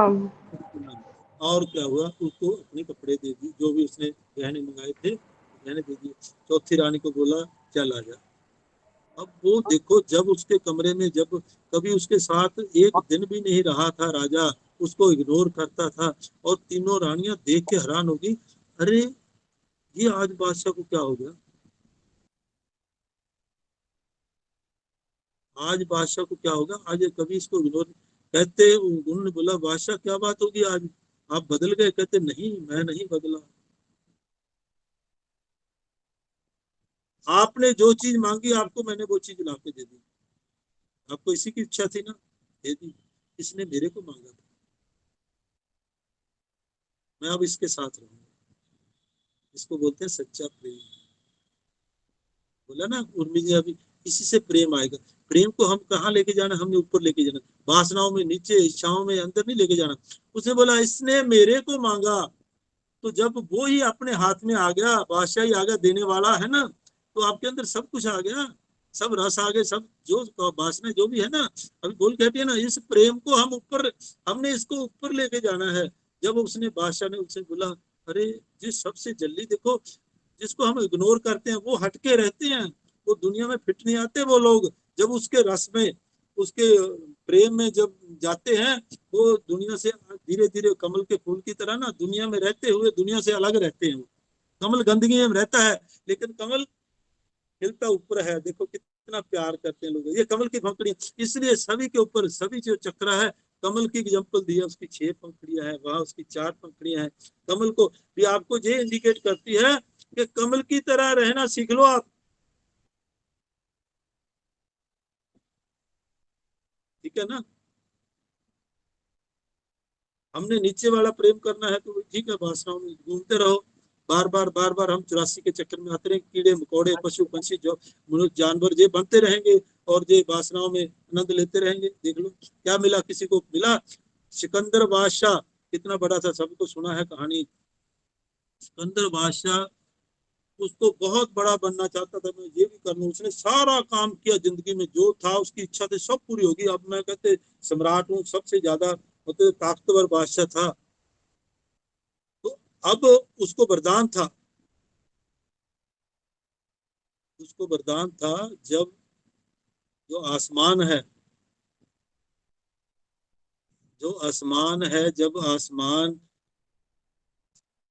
प्रणाम। और क्या हुआ, उसको अपने कपड़े दे दी, जो भी उसने गहने मंगाए थे गहने दे दिए, चौथी रानी को बोला चल आ जा। अब वो देखो, जब उसके कमरे में, जब कभी उसके साथ एक दिन भी नहीं रहा था राजा, उसको इग्नोर करता था, और तीनों रानियां देख के हैरान होगी, अरे ये आज बादशाह को क्या हो गया, आज बादशाह को क्या होगा, आज ये कभी इसको इग्नोर, कहते उन्होंने बोला बादशाह क्या बात होगी आज, आप बदल गए, कहते नहीं मैं नहीं बदला, आपने जो चीज मांगी आपको मैंने वो चीज ला के दे दी, आपको इसी की इच्छा थी ना, दे दी, इसने मेरे को मांगा था, मैं अब इसके साथ रहूंगा, इसको बोलते हैं सच्चा प्रेम। बोला ना उर्मी जी अभी, इसी से प्रेम आएगा, प्रेम को हम कहाँ लेके जाना, हमने ऊपर लेके जाना, वासनाओं में नीचे, इच्छाओं में अंदर नहीं लेके जाना। उसने बोला इसने मेरे को मांगा, तो जब वो ही अपने हाथ में आ गया, बादशाह ही आ गया, देने वाला है ना, तो आपके अंदर सब कुछ आ गया, सब रस आ गए, सब जो वासना जो भी है ना, अभी बोल कहती है ना, इस प्रेम को हम ऊपर, हमने इसको ऊपर लेके जाना है। जब उसने, बादशाह ने उससे बोला, अरे जिस सबसे जल्दी देखो, जिसको हम इग्नोर करते हैं वो हटके रहते हैं, वो दुनिया में फिट नहीं आते वो लोग, जब उसके रस में, उसके प्रेम में जब जाते हैं, वो दुनिया से धीरे धीरे कमल के फूल की तरह ना, दुनिया में रहते हुए दुनिया से अलग रहते हैं। वो कमल गंदगी में रहता है, लेकिन कमल खिलता ऊपर है, देखो कितना प्यार करते हैं लोग, ये कमल की पंखड़ी, इसलिए सभी के ऊपर, सभी जो चक्र है, कमल की एग्जाम्पल दिया, उसकी 6 पंखड़ियां हैं, वहां उसकी 4 पंखड़ियां हैं, कमल को भी आपको ये इंडिकेट करती है कि कमल की तरह रहना सीख लो आप, ठीक है ना, हमने नीचे वाला प्रेम करना है तो ठीक है, वासनाओं में घूमते रहो, बार बार बार बार हम 84 के चक्कर में आते रहे, कीड़े मकोड़े पशु पंछी जो मनुष्य जानवर ये बनते रहेंगे, और ये वासनाओं में आनंद लेते रहेंगे। देख लो क्या मिला, किसी को मिला, सिकंदर बादशाह कितना बड़ा था, सबको सुना है कहानी, सिकंदर बादशाह, उसको बहुत बड़ा बनना चाहता था, मैं ये भी कर लूं, उसने सारा काम किया जिंदगी में, जो था उसकी इच्छा थी सब पूरी होगी, अब मैं कहते सम्राट हूँ, सबसे ज्यादा मतलब ताकतवर बादशाह था। तो अब उसको वरदान था, उसको वरदान था, जब जो आसमान है, जो आसमान है, जब आसमान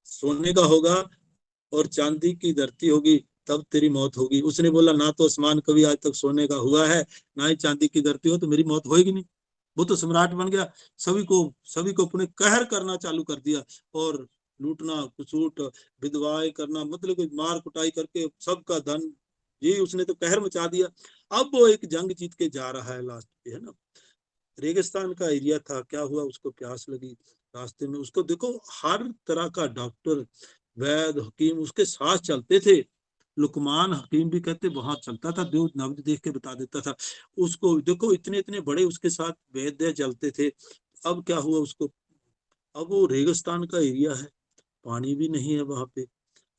सोने का होगा और चांदी की धरती होगी, तब तेरी मौत होगी। उसने बोला ना तो आसमान कभी आज तक सोने का हुआ है, ना ही चांदी की धरती हो, तो मेरी मौत होएगी नहीं। वो तो सम्राट बन गया, सभी को अपने कहर करना चालू कर दिया, और लूटना कुसूट, विधवाएं करना, मतलब मार कुटाई करके सबका धन, ये उसने तो कहर मचा दिया। अब वो एक जंग जीत के जा रहा है लास्ट पे, है ना, रेगिस्तान का एरिया था, क्या हुआ, उसको प्यास लगी, रास्ते में उसको देखो हर तरह का डॉक्टर, वैद हकीम उसके साथ चलते थे, लुकमान हकीम भी कहते वहां चलता था, जो नब्ज देख के बता देता था, उसको देखो इतने इतने बड़े उसके साथ वैद्य चलते थे। अब क्या हुआ उसको, अब वो रेगिस्तान का एरिया है, पानी भी नहीं है वहां पे,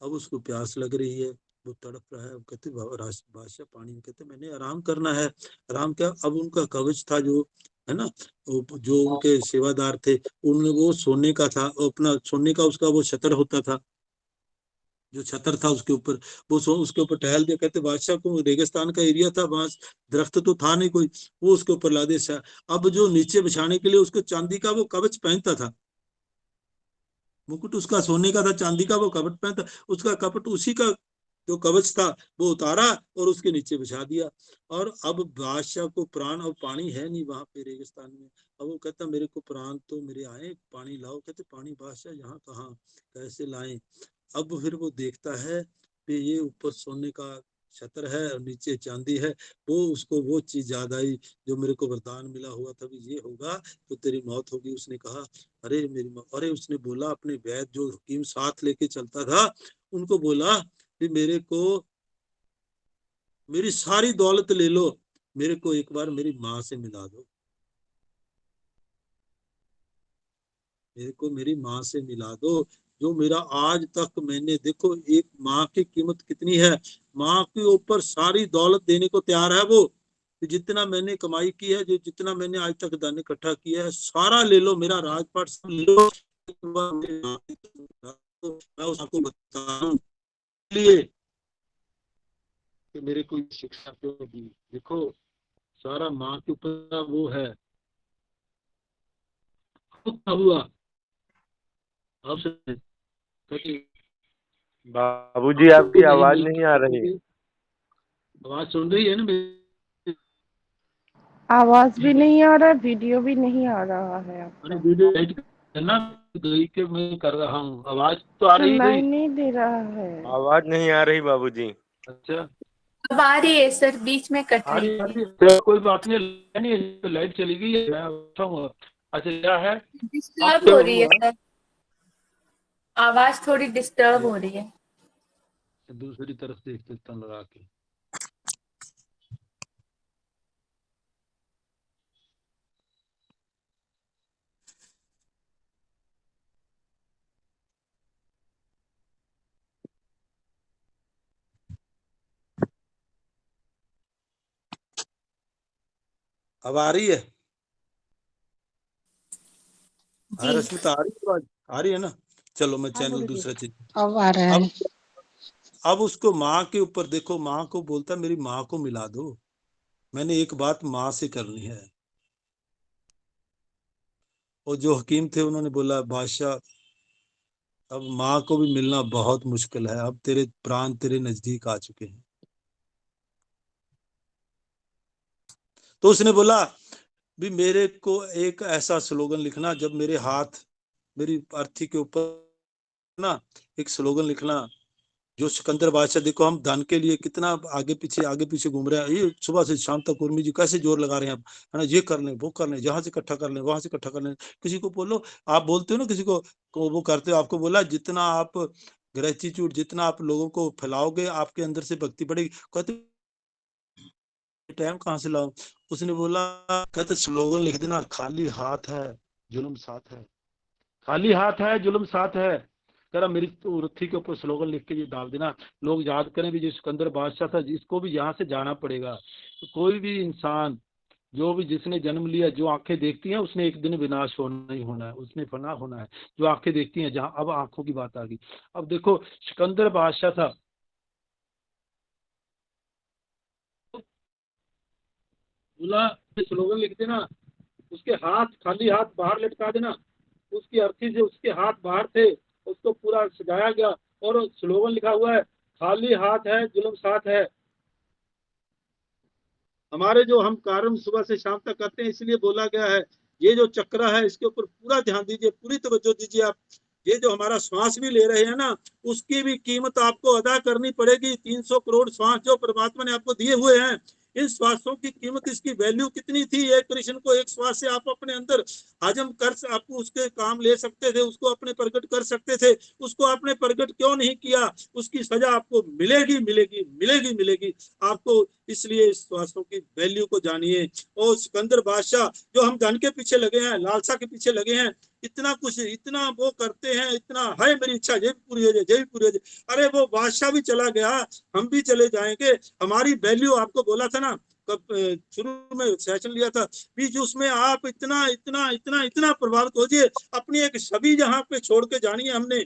अब उसको प्यास लग रही है, वो तड़प रहा है, कहते बादशाह पानी, कहते मैंने आराम करना है, आराम क्या, अब उनका कवच था जो, है ना, जो उनके सेवादार थे, उनने वो सोने का था, अपना सोने का उसका वो छतर होता था, जो छतर था उसके ऊपर, वो उसके ऊपर टहल दिया, कहते बादशाह को, रेगिस्तान का एरिया था, वहां दरख्त तो था नहीं कोई, वो उसके ऊपर ला दे। अब जो नीचे बिछाने के लिए उसको चांदी का वो कवच पहनता था, मुकुट उसका सोने का था, चांदी का वो कपट पहनता, उसका कपट उसी का जो कवच था वो उतारा और उसके नीचे बिछा दिया। और अब बादशाह को प्राण, अब पानी है नहीं वहां पे रेगिस्तान में। अब वो कहता मेरे को प्राण तो मेरे आए, पानी लाओ। कहते पानी बादशाह यहाँ कहाँ, कैसे लाए। अब फिर वो देखता है कि ये ऊपर सोने का छतर है और नीचे चांदी है। वो उसको वो चीज याद आई जो मेरे को वरदान मिला हुआ था, भी ये होगा तो तेरी मौत होगी। उसने कहा अरे मेरी अरे उसने बोला अपने वैद्य जो हकीम साथ लेके चलता था उनको बोला कि मेरे को मेरी सारी दौलत ले लो, मेरे को एक बार मेरी माँ से मिला दो, मेरे को मेरी माँ से मिला दो। जो मेरा आज तक मैंने, देखो एक माँ की कीमत कितनी है, माँ के ऊपर सारी दौलत देने को तैयार है वो। जितना मैंने कमाई की है, जो जितना मैंने आज तक धन इकट्ठा किया है, सारा ले लो, मेरा राजपाट सब ले लो, तो मैं उसको बताऊं लिए कि मेरे को शिक्षा क्यों दी। देखो सारा माँ के ऊपर वो है। क्या हुआ अब बाबूजी आपकी आवाज नहीं आ रही। आवाज सुन रही है ना मेरी? आवाज भी नहीं आ रहा, वीडियो भी नहीं आ रहा है आपका। वीडियो एडिट करना के मैं कर रहा हूँ, आवाज तो आ रही सुनाई थी। नहीं दे रहा है। आवाज नहीं आ रही बाबूजी। अच्छा अब आ रही है सर, बीच में कट आ रही रही थी। तो कोई बात नहीं, तो लाइट चली गई है, मैं उठा हूँ। अच्छा क्या है, डिस्टर्ब हो रही है सर, आवाज थोड़ी डिस्टर्ब हो रही है। दूसरी तरफ देख लेता हूँ लगा के। अब आ रही है? हाँ रश्मिता आ रही है आवाज? आ रही है ना? चलो मैं चैनल दूसरा चीज। अब आ रहा है। अब उसको माँ के ऊपर देखो, माँ को बोलता मेरी माँ को मिला दो, मैंने एक बात माँ से करनी है। और जो हकीम थे उन्होंने बोला बादशाह अब माँ को भी मिलना बहुत मुश्किल है, अब तेरे प्राण तेरे नजदीक आ चुके हैं। तो उसने बोला भी मेरे को एक ऐसा स्लोगन लिखना, जब मेरे हाथ मेरी अर्थी के ऊपर ना एक स्लोगन लिखना जो सिकंदर बादशाह, देखो हम धन के लिए कितना आगे पीछे घूम रहे हैं, ये सुबह से शाम तक उर्मी जी कैसे जोर लगा रहे हैं, है ना, ये कर लें वो कर लें, जहां से इकट्ठा कर लें वहां से इकट्ठा कर लें। किसी को बोलो, आप बोलते हो ना किसी को वो करते हो, आपको बोला जितना आप ग्रेटिट्यूड, जितना आप लोगों को फैलाओगे आपके अंदर से भक्ति बढ़ेगी। कहते टाइम कहाँ से लाओ? उसने बोला, कहते स्लोगन लिख देना, खाली हाथ है जुल्म साथ है, खाली हाथ है जुल्म साथ है। कह रहा मेरी तो रथी के ऊपर स्लोगन लिख के ये डाल देना, लोग याद करें भी जो सिकंदर बादशाह था, जिसको भी यहाँ से जाना पड़ेगा। तो कोई भी इंसान जो भी जिसने जन्म लिया, जो आंखें देखती हैं उसने एक दिन विनाश होना ही होना है, उसने फना होना है। जो आंखें देखती हैं, जहाँ अब आंखों की बात आ गई। अब देखो सिकंदर बादशाह था, बोला स्लोगन लिख देना, उसके हाथ खाली हाथ बाहर लटका देना, उसकी अर्थी से उसके हाथ बाहर थे, उसको पूरा सजाया गया और स्लोगन लिखा हुआ है, खाली हाथ है जुल्म साथ है। हमारे जो हम कार्य सुबह से शाम तक करते हैं, इसलिए बोला गया है ये जो चक्र है इसके ऊपर पूरा ध्यान दीजिए, पूरी तवज्जो दीजिए आप। ये जो हमारा श्वास भी ले रहे हैं ना, उसकी भी कीमत आपको अदा करनी पड़ेगी। 300 करोड़ श्वास जो परमात्मा ने आपको दिए हुए हैं, इन श्वासों की कीमत, इसकी वैल्यू कितनी थी। एक कृष्ण को एक श्वास से आप अपने अंदर हजम कर, आपको उसके काम ले सकते थे, उसको अपने प्रकट कर सकते थे, उसको आपने प्रकट क्यों नहीं किया? उसकी सजा आपको मिलेगी मिलेगी मिलेगी मिलेगी आपको। इसलिए इस श्वासों की वैल्यू को जानिए। और सिकंदर बादशाह जो हम धन के पीछे लगे हैं, लालसा के पीछे लगे हैं, इतना कुछ इतना वो करते हैं, इतना है मेरी इच्छा ये भी पूरी हो जाए, ये भी पूरी हो जाए। अरे वो बादशाह भी चला गया, हम भी चले जाएंगे। हमारी वैल्यू, आपको बोला था ना कब शुरू में सेशन लिया था बीच, उसमें आप इतना इतना इतना इतना प्रभावित हो जाइए। अपनी एक छवि यहाँ पे छोड़ के जानी है हमने।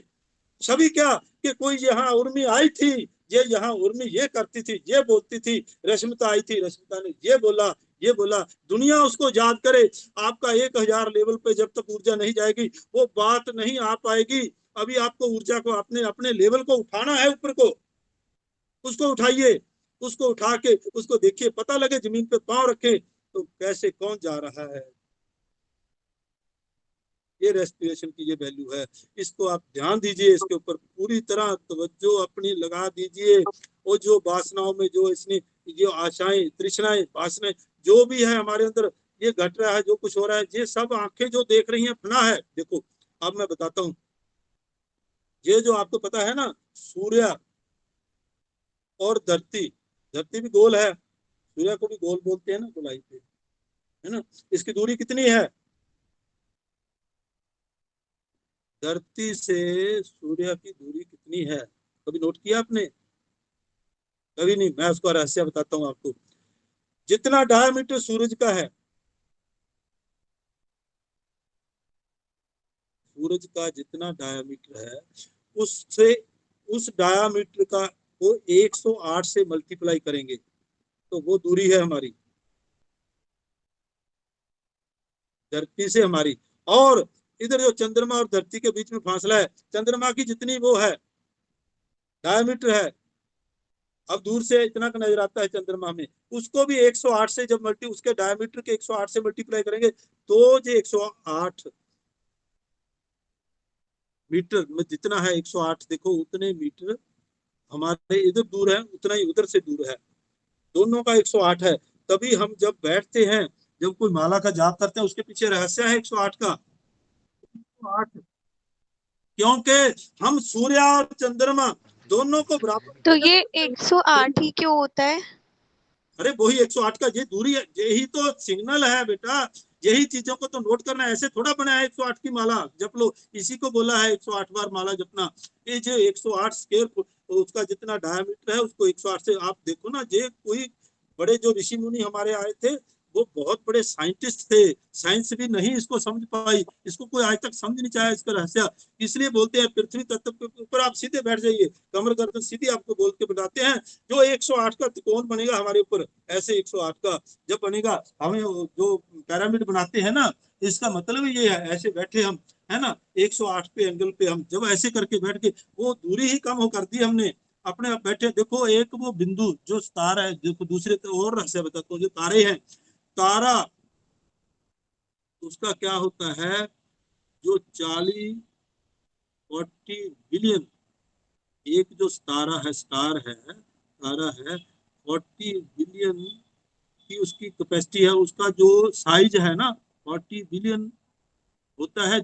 छवि क्या कि कोई यहाँ उर्मी आई थी, ये यहाँ उर्मी ये करती थी, ये बोलती थी, रश्मिता आई थी, रश्मिता ने ये बोला ये बोला, दुनिया उसको याद करे। आपका 1000 लेवल पे जब तक ऊर्जा नहीं जाएगी वो बात नहीं आ पाएगी। अभी आपको ऊर्जा को अपने अपने लेवल को उठाना है ऊपर को। उसको उठाइए, उसको उठा के उसको देखिए, पता लगे जमीन पे पांव रखे तो कैसे कौन जा रहा है। ये रेस्पिरेशन की ये वैल्यू है, इसको आप ध्यान दीजिए, इसके ऊपर पूरी तरह तवज्जो अपनी लगा दीजिए। और जो वासनाओं में जो इसने जो आशाएं, तृष्णाएं, वासनाएं जो भी है हमारे अंदर, ये घट रहा है, जो कुछ हो रहा है, ये सब आंखें जो देख रही हैं फना है। देखो अब मैं बताता हूँ, ये जो आपको पता है ना, सूर्य और धरती, धरती भी गोल है, सूर्य को भी गोल बोलते हैं ना, गोलाई पे, है ना। इसकी दूरी कितनी है? धरती से सूर्य की दूरी कितनी है, कभी नोट किया आपने? कभी नहीं। मैं उसका रहस्य बताता हूँ आपको। जितना डायमीटर सूरज का है, सूरज का जितना डायमीटर है, उससे उस डायमीटर का वो 108 से मल्टीप्लाई करेंगे तो वो दूरी है हमारी, धरती से हमारी। और इधर जो चंद्रमा और धरती के बीच में फासला है, चंद्रमा की जितनी वो है डायमीटर है, अब दूर से इतना का नजर आता है चंद्रमा में, उसको भी 108 से जब उसके डायमीटर के 108 से मल्टीप्लाई करेंगे तो जो 108 मीटर में जितना है, 108 देखो उतने मीटर हमारे इधर दूर है, उतना ही उधर से दूर है, दोनों का 108 है। तभी हम जब बैठते हैं, जब कोई माला का जाप करते हैं, उसके पीछे रहस्य है 108 का। 108 क्योंकि हम सूर्य और चंद्रमा दोनों को बराबर। तो ये 108 ही क्यों होता है? अरे वही 108 का ये दूरी है, यही तो सिग्नल है बेटा। यही चीजों को तो नोट करना है, ऐसे थोड़ा बना है 108 की माला जप लो, इसी को बोला है 108 बार माला जपना। ये जो 108 स्क्वायर उसका जितना डायमीटर है, उसको 108 से आप देखो ना, ये कोई बड़े जो ऋषि मुनि हमारे आए थे, वो बहुत बड़े साइंटिस्ट थे, साइंस भी नहीं इसको समझ पाई, इसको कोई आज तक समझ नहीं चाहा इसका रहस्य। इसलिए बोलते हैं पृथ्वी तत्व के ऊपर आप सीधे बैठ जाइए, कमर गर्दन सीधी आपको बोल के बताते हैं, जो 108 का त्रिकोण बनेगा हमारे ऊपर, ऐसे 108 का जब बनेगा, हमें जो पिरामिड बनाते हैं ना, इसका मतलब ये है, ऐसे बैठे हम, है ना, 108 पे एंगल पे हम जब ऐसे करके बैठ के, वो दूरी ही कम हो कर दी हमने अपने आप बैठे। देखो एक वो बिंदु जो तारा है, देखो दूसरे और रहस्य बताता हूँ, जो तारे हैं, तारा उसका क्या होता है, जो 40-40 बिलियन, एक जो तारा है, तारा है 40 बिलियन की उसकी कैपेसिटी है, उसका जो साइज है ना 40 बिलियन होता है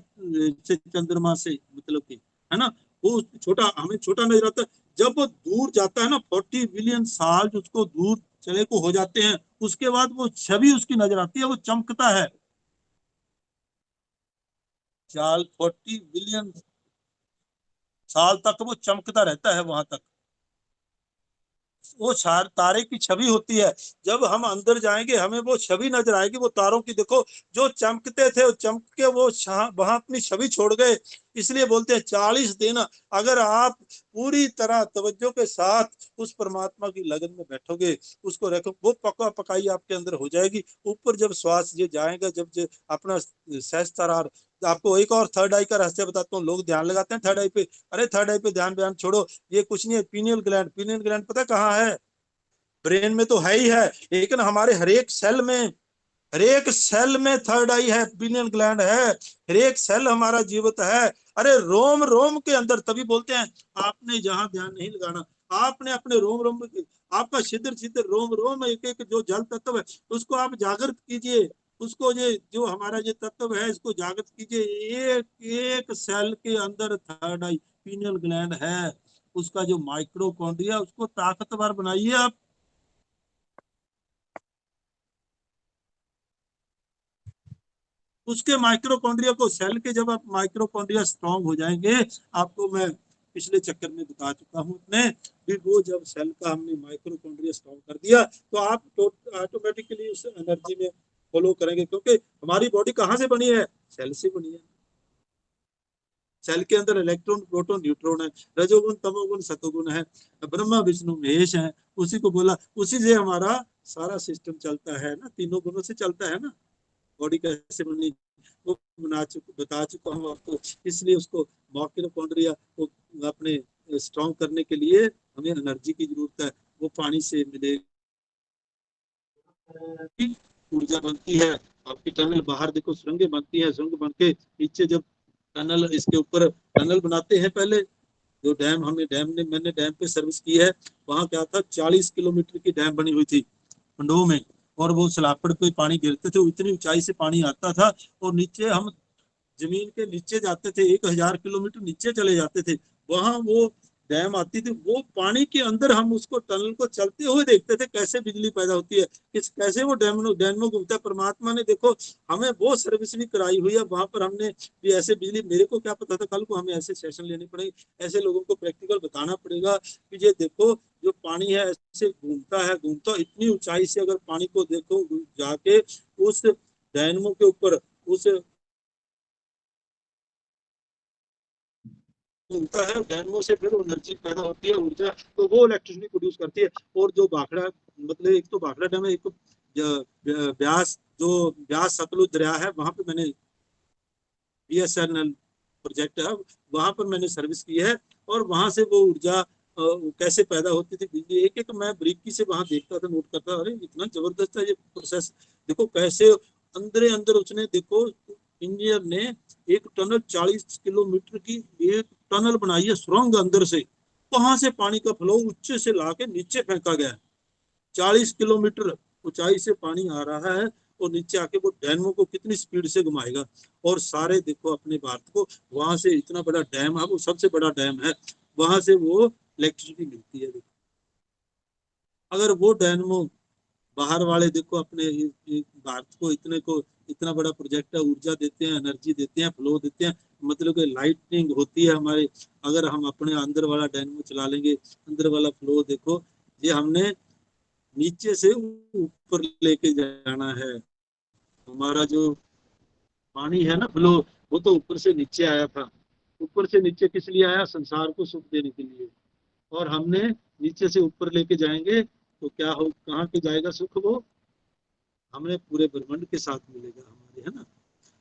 से चंद्रमा से, मतलब कि, है ना, वो छोटा, हमें छोटा नजर आता है। जब वो दूर जाता है ना, 40 बिलियन साल उसको दूर चले को हो जाते हैं, उसके बाद वो छवि उसकी नजर आती है, वो चमकता है। 40 बिलियन साल तक वो चमकता रहता है वहां तक, वो तारे की छवि होती है। जब हम अंदर जाएंगे हमें वो छवि नजर आएगी, वो तारों की, देखो जो चमकते थे, वो चमक के वो वहां अपनी छवि छोड़ गए। इसलिए बोलते हैं 40 दिन अगर आप पूरी तरह तवज्जो के साथ उस परमात्मा की लगन में बैठोगे, उसको रखो, वो पका पकाई आपके अंदर हो जाएगी। ऊपर जब श्वास ये जाएगा, जब अपना सहस्त्रार, आपको एक और थर्ड आई का रहस्य बताता हूँ। लोग ध्यान लगाते हैं थर्ड आई पे, अरे थर्ड आई पे ध्यान बयान छोड़ो, ये कुछ नहीं है, पीनियल ग्लैंड। पीनियल ग्लैंड पता कहाँ है? ब्रेन में तो है ही है, लेकिन हमारे हर एक सेल में थर्ड आई है, पीनियल ग्लैंड है, हर एक सेल हमारा जीवित है। अरे रोम रोम के अंदर, तभी बोलते हैं आपने जहां ध्यान नहीं लगाना, आपने अपने रोम रोम में, आपका छिद्र छिद्र रोम रोम, एक एक जो जल तत्व है उसको आप जागृत कीजिए, उसको ये जो हमारा ये तत्व है इसको जागृत कीजिए। एक एक सेल के अंदर थर्ड आई पीनियल ग्लैंड है, उसका जो माइक्रोकॉन्ड्रिया, उसको ताकतवर बनाइए आप। उसके माइक्रोकॉन्ड्रिया को, सेल के जब आप माइक्रोकॉन्ड्रिया स्ट्रांग हो जाएंगे, आपको मैं पिछले चक्कर में बता चुका हूं अपने भी, वो जब सेल का हमने माइक्रोकॉन्ड्रिया स्ट्रांग कर दिया तो आप ऑटोमेटिकली उस एनर्जी में फॉलो करेंगे, क्योंकि हमारी बॉडी कहाँ से बनी है? सेल से बनी है। सेल के अंदर इलेक्ट्रॉन, प्रोटॉन, न्यूट्रॉन है, रजोगुण, तमोगुण, सतोगुण है, ब्रह्मा विष्णु महेश है, उसी को बोला, उसी से हमारा सारा सिस्टम चलता है ना, तीनों गुणों से चलता है ना। बॉडी कैसे बनी वो बता चुका हूँ आपको। इसलिए उसको माइटोकॉन्ड्रिया को अपने स्ट्रॉन्ग करने के लिए हमें एनर्जी की जरूरत है, वो पानी से मिलेगी, ऊर्जा बनती है। आपकी टनल बाहर देखो सुरंगें बनती है, सुरंग बन के नीचे जब टनल इसके ऊपर टनल बनाते हैं, पहले जो डैम हमें डैम ने मैंने डैम पे सर्विस की है, वहाँ क्या था 40 किलोमीटर की डैम बनी हुई थी पंडोह में, और वो सलापड़ पे पानी गिरते थे, इतनी ऊंचाई से पानी आता था, और नीचे हम जमीन के नीचे जाते थे, 1,000 किलोमीटर नीचे चले जाते थे, वहां वो डैम आती थी, वो पानी के अंदर हम उसको टनल को चलते हुए देखते थे, कैसे बिजली पैदा होती है, कैसे वो डैम घूमता है। परमात्मा ने देखो हमें वो सर्विस भी कराई हुई है, वहां पर हमने भी ऐसे बिजली, मेरे को क्या पता था, कल को हमें ऐसे सेशन लेने पड़ेंगे, ऐसे लोगों को प्रैक्टिकल बताना पड़ेगा कि ये देखो जो पानी है ऐसे घूमता है, घूमता इतनी ऊंचाई से, अगर पानी को देखो जाके उस डैमों के ऊपर उस घूमता है, डैमों से फिर एनर्जी पैदा होती है, ऊर्जा, तो वो इलेक्ट्रिसिटी प्रोड्यूस करती है। और जो भाखड़ा, मतलब एक तो भाखड़ा डैम है, एक तो ब्यास, जो ब्यास सतलुज दरिया है, वहां पे मैंने BSNL प्रोजेक्ट है, वहां पर मैंने सर्विस की है, और वहां से वो ऊर्जा कैसे पैदा होती थी बिजली, एक एक मैं बारीकी से वहां देखता था, नोट करता, अरे इतना जबरदस्त है ये प्रोसेस, देखो कैसे अंदर अंदर उसने, देखो इंजीनियर ने एक टनल 40 किलोमीटर की एक टनल बनाई है सुरंग अंदर से, वहां से पानी का फ्लो ऊंचे से लाके नीचे फेंका गया है, 40 किलोमीटर ऊंचाई से पानी आ रहा है, और नीचे आके वो डैमों को कितनी स्पीड से घुमाएगा, और सारे देखो अपने भारत को, वहां से इतना बड़ा डैम है, वो सबसे बड़ा डैम है, वहां से वो इलेक्ट्रिसिटी मिलती है। अगर वो डैमो बाहर वाले देखो अपने भारत को, इतने को इतना बड़ा प्रोजेक्ट है, ऊर्जा देते हैं, एनर्जी देते हैं, फ्लो देते हैं, मतलब कि लाइटनिंग होती है हमारे, अगर हम अपने अंदर वाला डायनेमो चला लेंगे, अंदर वाला फ्लो देखो, ये हमने नीचे से ऊपर लेके जाना है, हमारा जो पानी है ना फ्लो, वो तो ऊपर से नीचे आया था, ऊपर से नीचे किस लिए आया, संसार को सुख देने के लिए, और हमने नीचे से ऊपर लेके जाएंगे तो क्या हो, कहाँ पे जाएगा सुख, वो हमें पूरे ब्रह्मांड के साथ मिलेगा हमारे, है ना,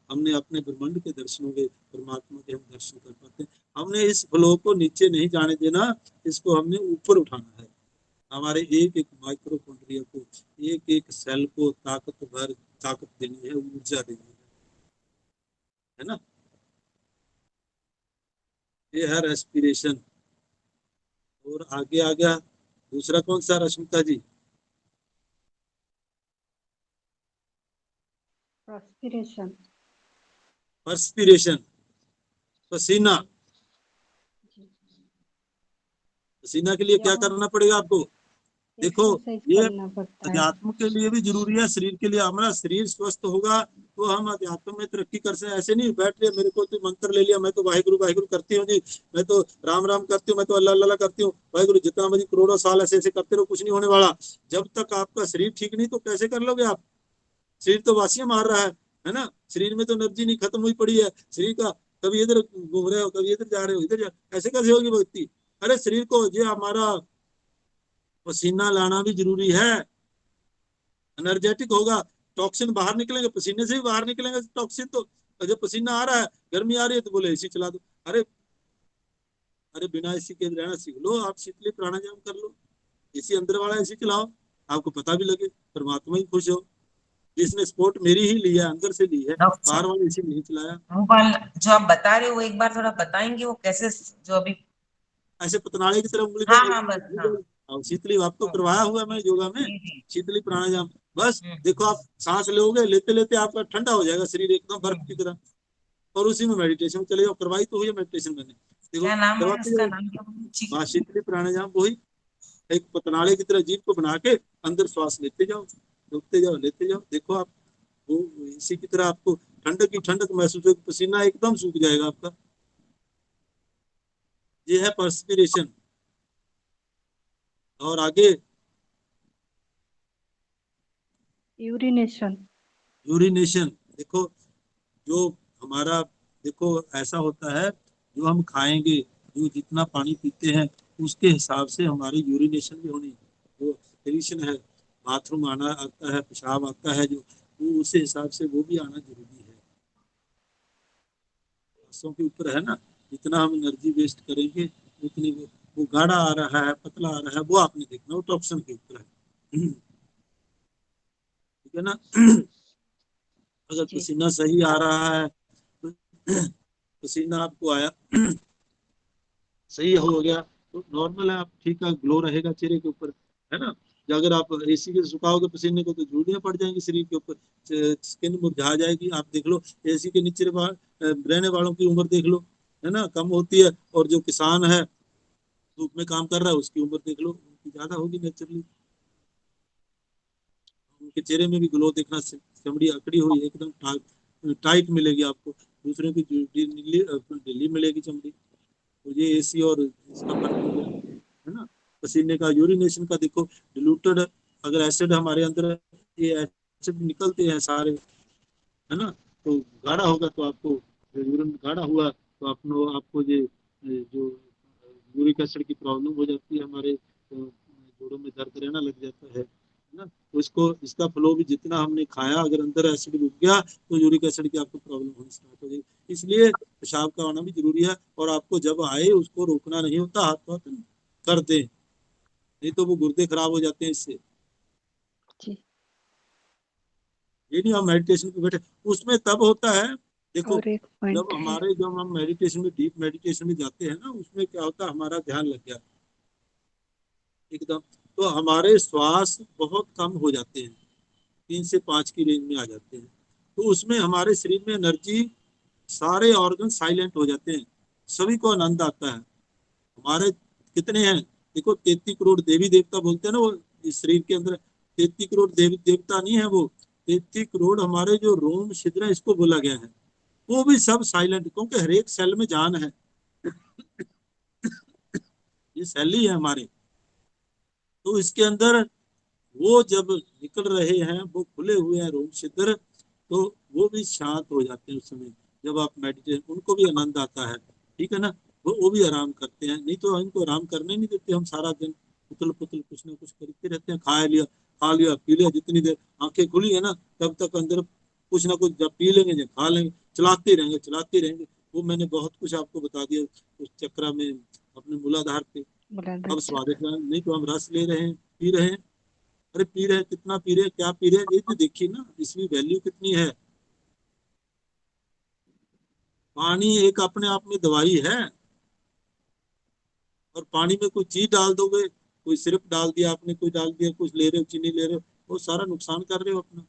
हमने अपने ब्रह्मांड के दर्शनों के, परमात्मा के हम दर्शन कर पाते हैं, हमने इस फ्लो को नीचे नहीं जाने देना, इसको हमने ऊपर उठाना है, हमारे एक एक माइक्रोकॉन्ड्रिया को, एक एक सेल को ताकत देनी है, ऊर्जा देनी है ना, ये है रेस्पिरेशन। और आगे आ गया दूसरा कौन सा रश्मिका जी, Perspiration. पर्सपिरेशन, पसीना, पसीना के लिए क्या करना पड़ेगा आपको, देखो एक्सरसाइज ये करना पड़ता है। अध्यात्म के लिए भी जरूरी है, शरीर के लिए, हमारा शरीर स्वस्थ होगा तो हम अध्यात्म में तरक्की कर सकते हैं, ऐसे नहीं बैठ रहे मेरे को तो मंत्र ले लिया, मैं तो वाहिगुरु वाहिगुरु करती हूँ जी, मैं तो राम राम करती हूँ, मैं तो अल्लाह अल्लाह करती हूँ, वाहिगुरु जितना मर्जी करोड़ों साल ऐसे ऐसे करते रहो, कुछ नहीं होने वाला, जब तक आपका शरीर ठीक नहीं तो कैसे कर लोगे आप, शरीर तो वासियां मार रहा है ना, शरीर में तो एनर्जी नहीं, खत्म हुई पड़ी है शरीर का, कभी इधर घूम रहे हो, कभी इधर जा रहे हो, इधर जा, ऐसे कैसे होगी भक्ति, अरे शरीर को ये हमारा पसीना लाना भी जरूरी है, एनर्जेटिक होगा, टॉक्सिन बाहर निकलेंगे, पसीने से ही बाहर निकलेंगे टॉक्सिन, तो जब पसीना आ रहा है, गर्मी आ रही है, तो बोले एसी चला दो, अरे अरे बिना एसी के रहना सीख लो, आप शीतली प्राणायाम कर लो, एसी अंदर वाला एसी चलाओ, आपको पता भी लगे, परमात्मा ही खुश हो, जिसने स्पोर्ट मेरी ही ली है, अंदर से ली है, डॉक्टर बाहर साहब, वाले एसी नहीं चलाया। मोबाइल जो आप बता रहे हो वो एक बार थोड़ा बताएंगे, वो कैसे, जो अभी, ऐसे पतनाले की तरह उंगली हाँ को हाँ बस हाँ, और शीतली आपको करवाया हुआ मैं योगा में, जी जी, शीतली प्राणायाम, बस देखो हम्म, आप सांस लोगे, लेते लेते आपका ठंडा हो जाएगा शरीर एकदम बर्फ की हम्म। तरह, और उसी में मेडिटेशन चले जाओ, करवाई तो हुई है मेडिटेशन मैंने, देखो क्या नाम है करवाते उसका, जाओ, नाम क्या बोले? ठीक हाँ शीतली प्राणायाम, वही एक पतनाले की तरह जीभ को बना के अंदर श्वास लेते जाओ, रोकते जाओ, लेते जाओ, देखो आप वो इसी की तरह आपको ठंडक की ठंडक महसूस होगी, पसीना एकदम सूख जाएगा आपका, ये है पर्सपिरेशन। और आगे Urination. यूरिनेशन, देखो जो हमारा, देखो ऐसा होता है, जो हम खाएंगे, जो जितना पानी पीते हैं, उसके हिसाब से हमारी यूरिनेशन भी होनी, जो यूरिनेशन है, बाथरूम आना आता है, पेशाब आता है, जो वो उस हिसाब से वो भी आना जरूरी है, सांसों के ऊपर है ना, जितना हम एनर्जी वेस्ट करेंगे उतनी वो गाढ़ा आ रहा है, पतला आ रहा है, वो आपने देखना, वो टॉक्सिन के ऊपर है। ठीक है ना। अगर जी पसीना सही आ रहा है तो पसीना आपको आया, सही हो गया तो नॉर्मल है, आप ठीक है, ग्लो रहेगा चेहरे के ऊपर, है ना। या अगर आप एसी के सुखाओगे पसीने को तो झुर्रियां पड़ जाएंगी शरीर के ऊपर, स्किन मुरझा जाएगी। आप देख लो एसी के नीचे रहने वालों की उम्र देख लो, है ना, कम होती है, और जो किसान है धूप में काम कर रहा है उसकी उम्र देख लो, उनकी ज्यादा होगी नेचुरली। उनके चेहरे में भी ग्लो देखना, चमड़ी अकड़ी हुई एकदम टाइट मिलेगी आपको, दूसरे की ढीली मिलेगी चमड़ी। तो ये एसी और इसका फर्क हो गया, है ना। पसीने का, यूरिनेशन का देखो, डिलूटेड अगर एसिड हमारे अंदर है, ये एसिड निकलते हैं सारे, है ना। तो गाढ़ा होगा तो आपको, यूरिन गाढ़ा हुआ तो आपको ये जो यूरिक एसिड की प्रॉब्लम हो जाती है, हमारे जोड़ों में दर्द रहना लग जाता है ना। तो इसका फ्लो भी जितना हमने खाया, अगर अंदर एसिड रुक गया तो यूरिक एसिड की आपको प्रॉब्लम होनी स्टार्ट हो जाएगी। इसलिए पेशाब का आना भी जरूरी है, और आपको जब आए उसको रोकना नहीं होता, हाथ हाथ कर दें, नहीं तो वो गुर्दे खराब हो जाते हैं इससे। जी। ये नहीं हम मेडिटेशन पे बैठे, उसमें तब होता है, देखो और एक पॉइंट है। जब हम मेडिटेशन में, डीप मेडिटेशन में जाते हैं ना, उसमें क्या होता है, हमारा ध्यान लग गया एकदम, तो हमारे श्वास बहुत कम हो जाते हैं, 3 से 5 की रेंज में आ जाते हैं। तो उसमें हमारे शरीर में एनर्जी, सारे ऑर्गन साइलेंट हो जाते हैं, सभी को आनंद आता है। हमारे कितने हैं, देखो 33 करोड़ देवी देवता बोलते हैं ना, वो इस शरीर के अंदर 33 करोड़ देवी देवता नहीं है, वो 33 करोड़ हमारे जो रोम छिद्र है, इसको बोला गया है, वो भी सब साइलेंट, क्योंकि हर एक सेल में जान है। ये सेल ही है हमारे, तो इसके अंदर वो जब निकल रहे हैं, वो खुले हुए हैं रोम छिद्र, तो वो भी शांत हो जाते हैं उस समय, जब आप मेडिटेशन, उनको भी आनंद आता है। ठीक है ना। वो भी आराम करते हैं, नहीं तो इनको आराम करने नहीं देते हम, सारा दिन पुतल पुतल कुछ ना कुछ करते रहते हैं, खा लिया पी लिया, जितनी देर आंखें खुली है ना तब तक अंदर कुछ ना कुछ, जब पी लेंगे जब खा लेंगे, चलाते रहेंगे। वो मैंने बहुत कुछ आपको बता दिया उस चक्रा में, अपने मूलाधार पे। मूलाधार अब चक्र। स्वादिष्ट नहीं तो हम रस ले रहे हैं, पी रहे हैं, अरे पी रहे हैं, कितना पी रहे हैं, क्या पी रहे हैं, ये तो देखिए ना, इसकी वैल्यू कितनी है। पानी एक अपने आप में दवाई है, और पानी में कोई चीज डाल दोगे, कोई सिरप डाल दिया आपने, कोई डाल दिया, कुछ ले रहे हो, चीनी ले रहे हो, वो सारा नुकसान कर रहे हो अपना।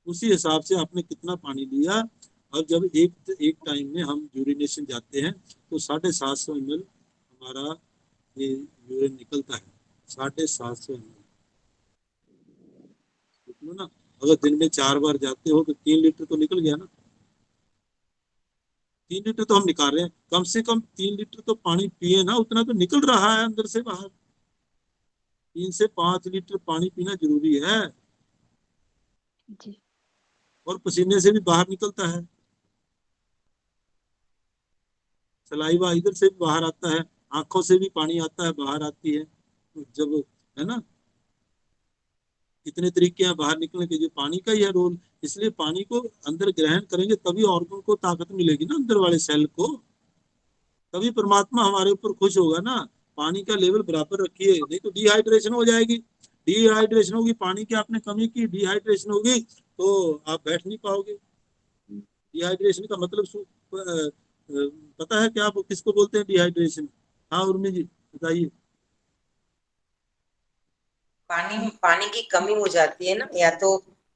उसी हिसाब से आपने कितना पानी लिया। और जब एक टाइम में हम यूरिनेशन जाते हैं तो 750 ml हमारा ये यूरिन निकलता है, 750 ml। लो ना, अगर दिन में 4 बार जाते हो तो 3 लीटर तो निकल गया ना। 3 लीटर तो हम निकाल रहे हैं, कम से कम 3 लीटर तो पानी पिए ना, उतना तो निकल रहा है अंदर से बाहर। 3 से 5 लीटर पानी पीना जरूरी है, जी और पसीने से भी बाहर निकलता है, सलाइवा इधर से भी बाहर आता है, आंखों से भी पानी आता है, बाहर आती है जब, है ना। कितने तरीके हैं बाहर निकलने के, जो पानी का ही है रोल। इसलिए पानी को अंदर ग्रहण करेंगे तभी ऑर्गन को ताकत मिलेगी ना, अंदर वाले सेल को, तभी परमात्मा हमारे ऊपर खुश होगा ना। पानी का लेवल बराबर रखिए, नहीं तो डिहाइड्रेशन हो जाएगी। डिहाइड्रेशन होगी, पानी की आपने कमी की, डिहाइड्रेशन होगी तो आप बैठ नहीं पाओगे। डिहाइड्रेशन का मतलब पता है क्या, आप किसको बोलते हैं डिहाइड्रेशन? हाँ उर्मी जी बताइए। पानी पानी की कमी हो जाती है ना, या तो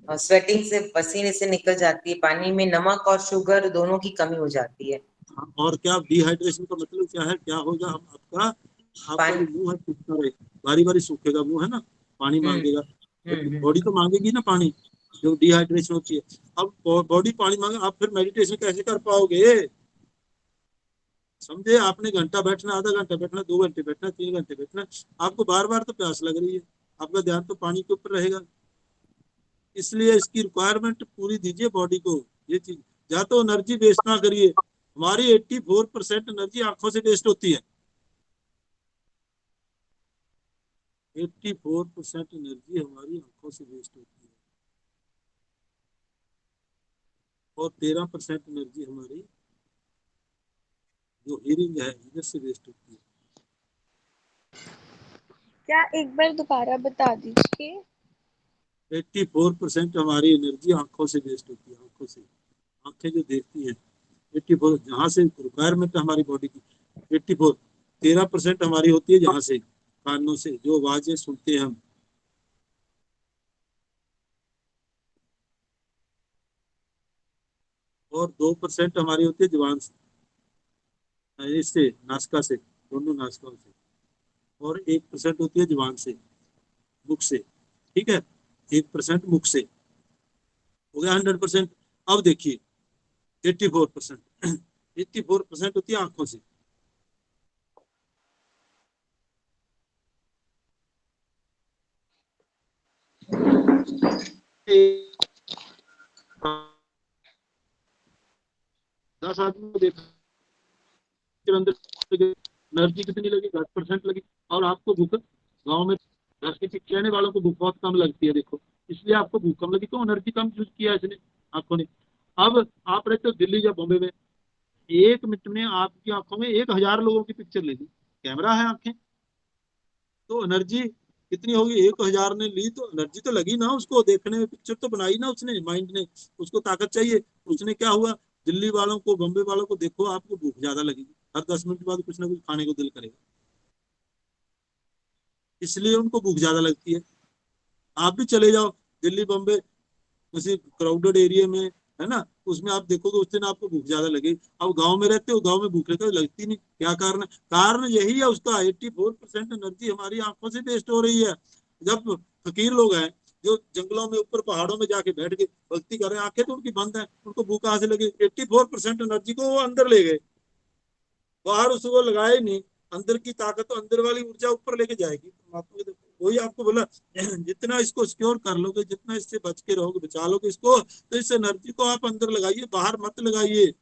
स्वेटिंग से, पसीने से निकल जाती है, पानी में नमक और शुगर दोनों की कमी हो जाती है। हाँ, और क्या डिहाइड्रेशन का मतलब क्या है, क्या होगा हम आपका, आपका पानी। जो मुंह है सूखता रहे, बारी बारी सूखेगा मुंह, है ना, पानी हम्म मांगेगा, हम्म। बॉडी तो मांगेगी ना पानी, जो डिहाइड्रेशन होती है। अब बॉडी पानी मांगे, आप फिर मेडिटेशन कैसे कर पाओगे? समझे, आपने घंटा बैठना, आधा घंटा बैठना, 2 घंटे बैठना, 3 घंटे बैठना, आपको बार बार तो प्यास लग रही है, आपका ध्यान तो पानी के ऊपर रहेगा। इसलिए इसकी रिक्वायरमेंट पूरी दीजिए बॉडी को, ये चीज, या तो एनर्जी वेस्ट ना करिए। हमारी 84% एनर्जी आंखों से वेस्ट होती है, 84% एनर्जी हमारी आंखों से वेस्ट होती है, और 13% एनर्जी हमारी जो हीरिंग है इधर से वेस्ट होती है। क्या एक बार दोबारा बता दीजिए? 84% हमारी एनर्जी आंखों से वेस्ट होती है, आंखों से। आंखें जो देखती हैं 84, जहाँ से रिक्वायरमेंट है हमारी बॉडी की 84। 13% हमारी होती है जहाँ से, कानों से, जो आवाजें सुनते हैं हम। और 2% हमारी होती है जुबान से, इससे नासिका से, दोनों नासिकाओं से। और 1% होती है जुबान से, मुख से। ठीक है, 1% मुख से। हो गया 100%। अब देखिए 84%। 84% होती है आंखों से। दस आदमी को देखा, अंदर एनर्जी कितनी लगी? 10% लगी। और आपको भूख गांव में 10 के रहने वालों को भूख बहुत कम लगती है, देखो। इसलिए आपको भूख कम लगी, तो एनर्जी कम यूज किया इसने, आंखों ने। अब आप रहते हो दिल्ली या बॉम्बे में, 1 मिनट में आपकी आंखों में 1000 लोगों की पिक्चर ले ली। कैमरा है आंखें, तो एनर्जी कितनी होगी? 1000 ने ली तो एनर्जी तो लगी ना उसको देखने में, पिक्चर तो बनाई ना उसने, माइंड ने। उसको ताकत चाहिए। उसने क्या हुआ, दिल्ली वालों को, बम्बे वालों को देखो, आपको भूख ज्यादा लगेगी, हर 10 मिनट बाद कुछ ना कुछ खाने को दिल करेगा, इसलिए उनको भूख ज्यादा लगती है। आप भी चले जाओ दिल्ली बम्बे, किसी क्राउडेड एरिया में, है ना, उसमें आप देखोगे उस दिन आपको भूख ज्यादा लगेगी। अब गांव में रहते हो, गांव में भूख लगती नहीं। क्या कारण है? कारण यही है उसका, 84% एनर्जी हमारी आंखों से वेस्ट हो रही है। जब फकीर लोग हैं जो जंगलों में, ऊपर पहाड़ों में जाके बैठ गए, भक्ति कर रहे हैं, आंखें तो उनकी बंद है, उनको भूख कहाँ से लगी? 84% एनर्जी को वो अंदर ले गए, बाहर उसको लगाए नहीं। अंदर की ताकत, तो अंदर वाली ऊर्जा ऊपर लेके जाएगी। वही आपको बोला, जितना इसको सिक्योर कर लोगे, जितना इससे बच के रहोगे, बचा लोगे इसको, तो इस एनर्जी को आप अंदर लगाइए, बाहर मत लगाइए।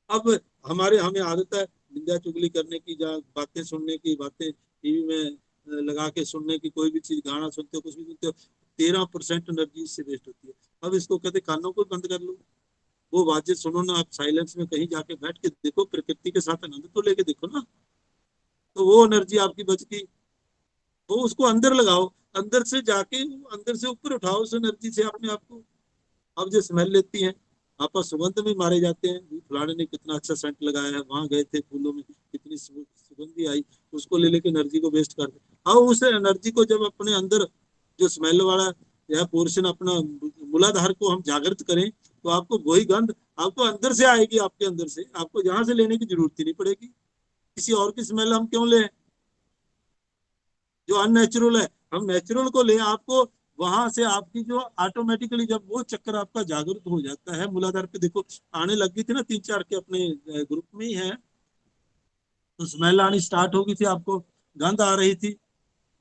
अब हमें आदत है निंदा चुगली करने की, जहाँ बातें सुनने की, बातें टीवी में लगा के सुनने की, कोई भी चीज, गाना सुनते हो, कुछ भी सुनते हो, 13% एनर्जी इससे वेस्ट होती है। अब इसको कहते कानों को बंद कर लो, वो बातें सुनो ना, आप साइलेंस में कहीं जाके बैठ के देखो, प्रकृति के साथ आनंद तो लेके देखो ना, तो वो एनर्जी आपकी बच गई। वो उसको अंदर लगाओ, अंदर से जाके, अंदर से ऊपर उठाओ उस एनर्जी से अपने आप को। अब जो स्मेल लेती हैं, आपस सुगंध में मारे जाते हैं, फलाने ने कितना अच्छा सेंट लगाया है, वहां गए थे फूलों में, कितनी सुगंधी आई, उसको ले लेके एनर्जी को वेस्ट कर दे। अब उस एनर्जी को जब अपने अंदर, जो स्मेल वाला यह पोर्शन, अपना मूलाधार को हम जागृत करें, तो आपको वही गंध आपको अंदर से आएगी, आपके अंदर से। आपको जहां से लेने की जरूरत ही नहीं पड़ेगी, किसी और की स्मेल हम क्यों लें जो अननेचुरल है? हम नेचुरल को ले, आपको वहां से आपकी जो ऑटोमेटिकली, जब वो चक्कर आपका जागृत हो जाता है, मूलाधार पे देखो आने लग गई थी ना, 3-4 के अपने ग्रुप में ही है, तो स्मेल आनी स्टार्ट हो गई थी, आपको गंध आ रही थी,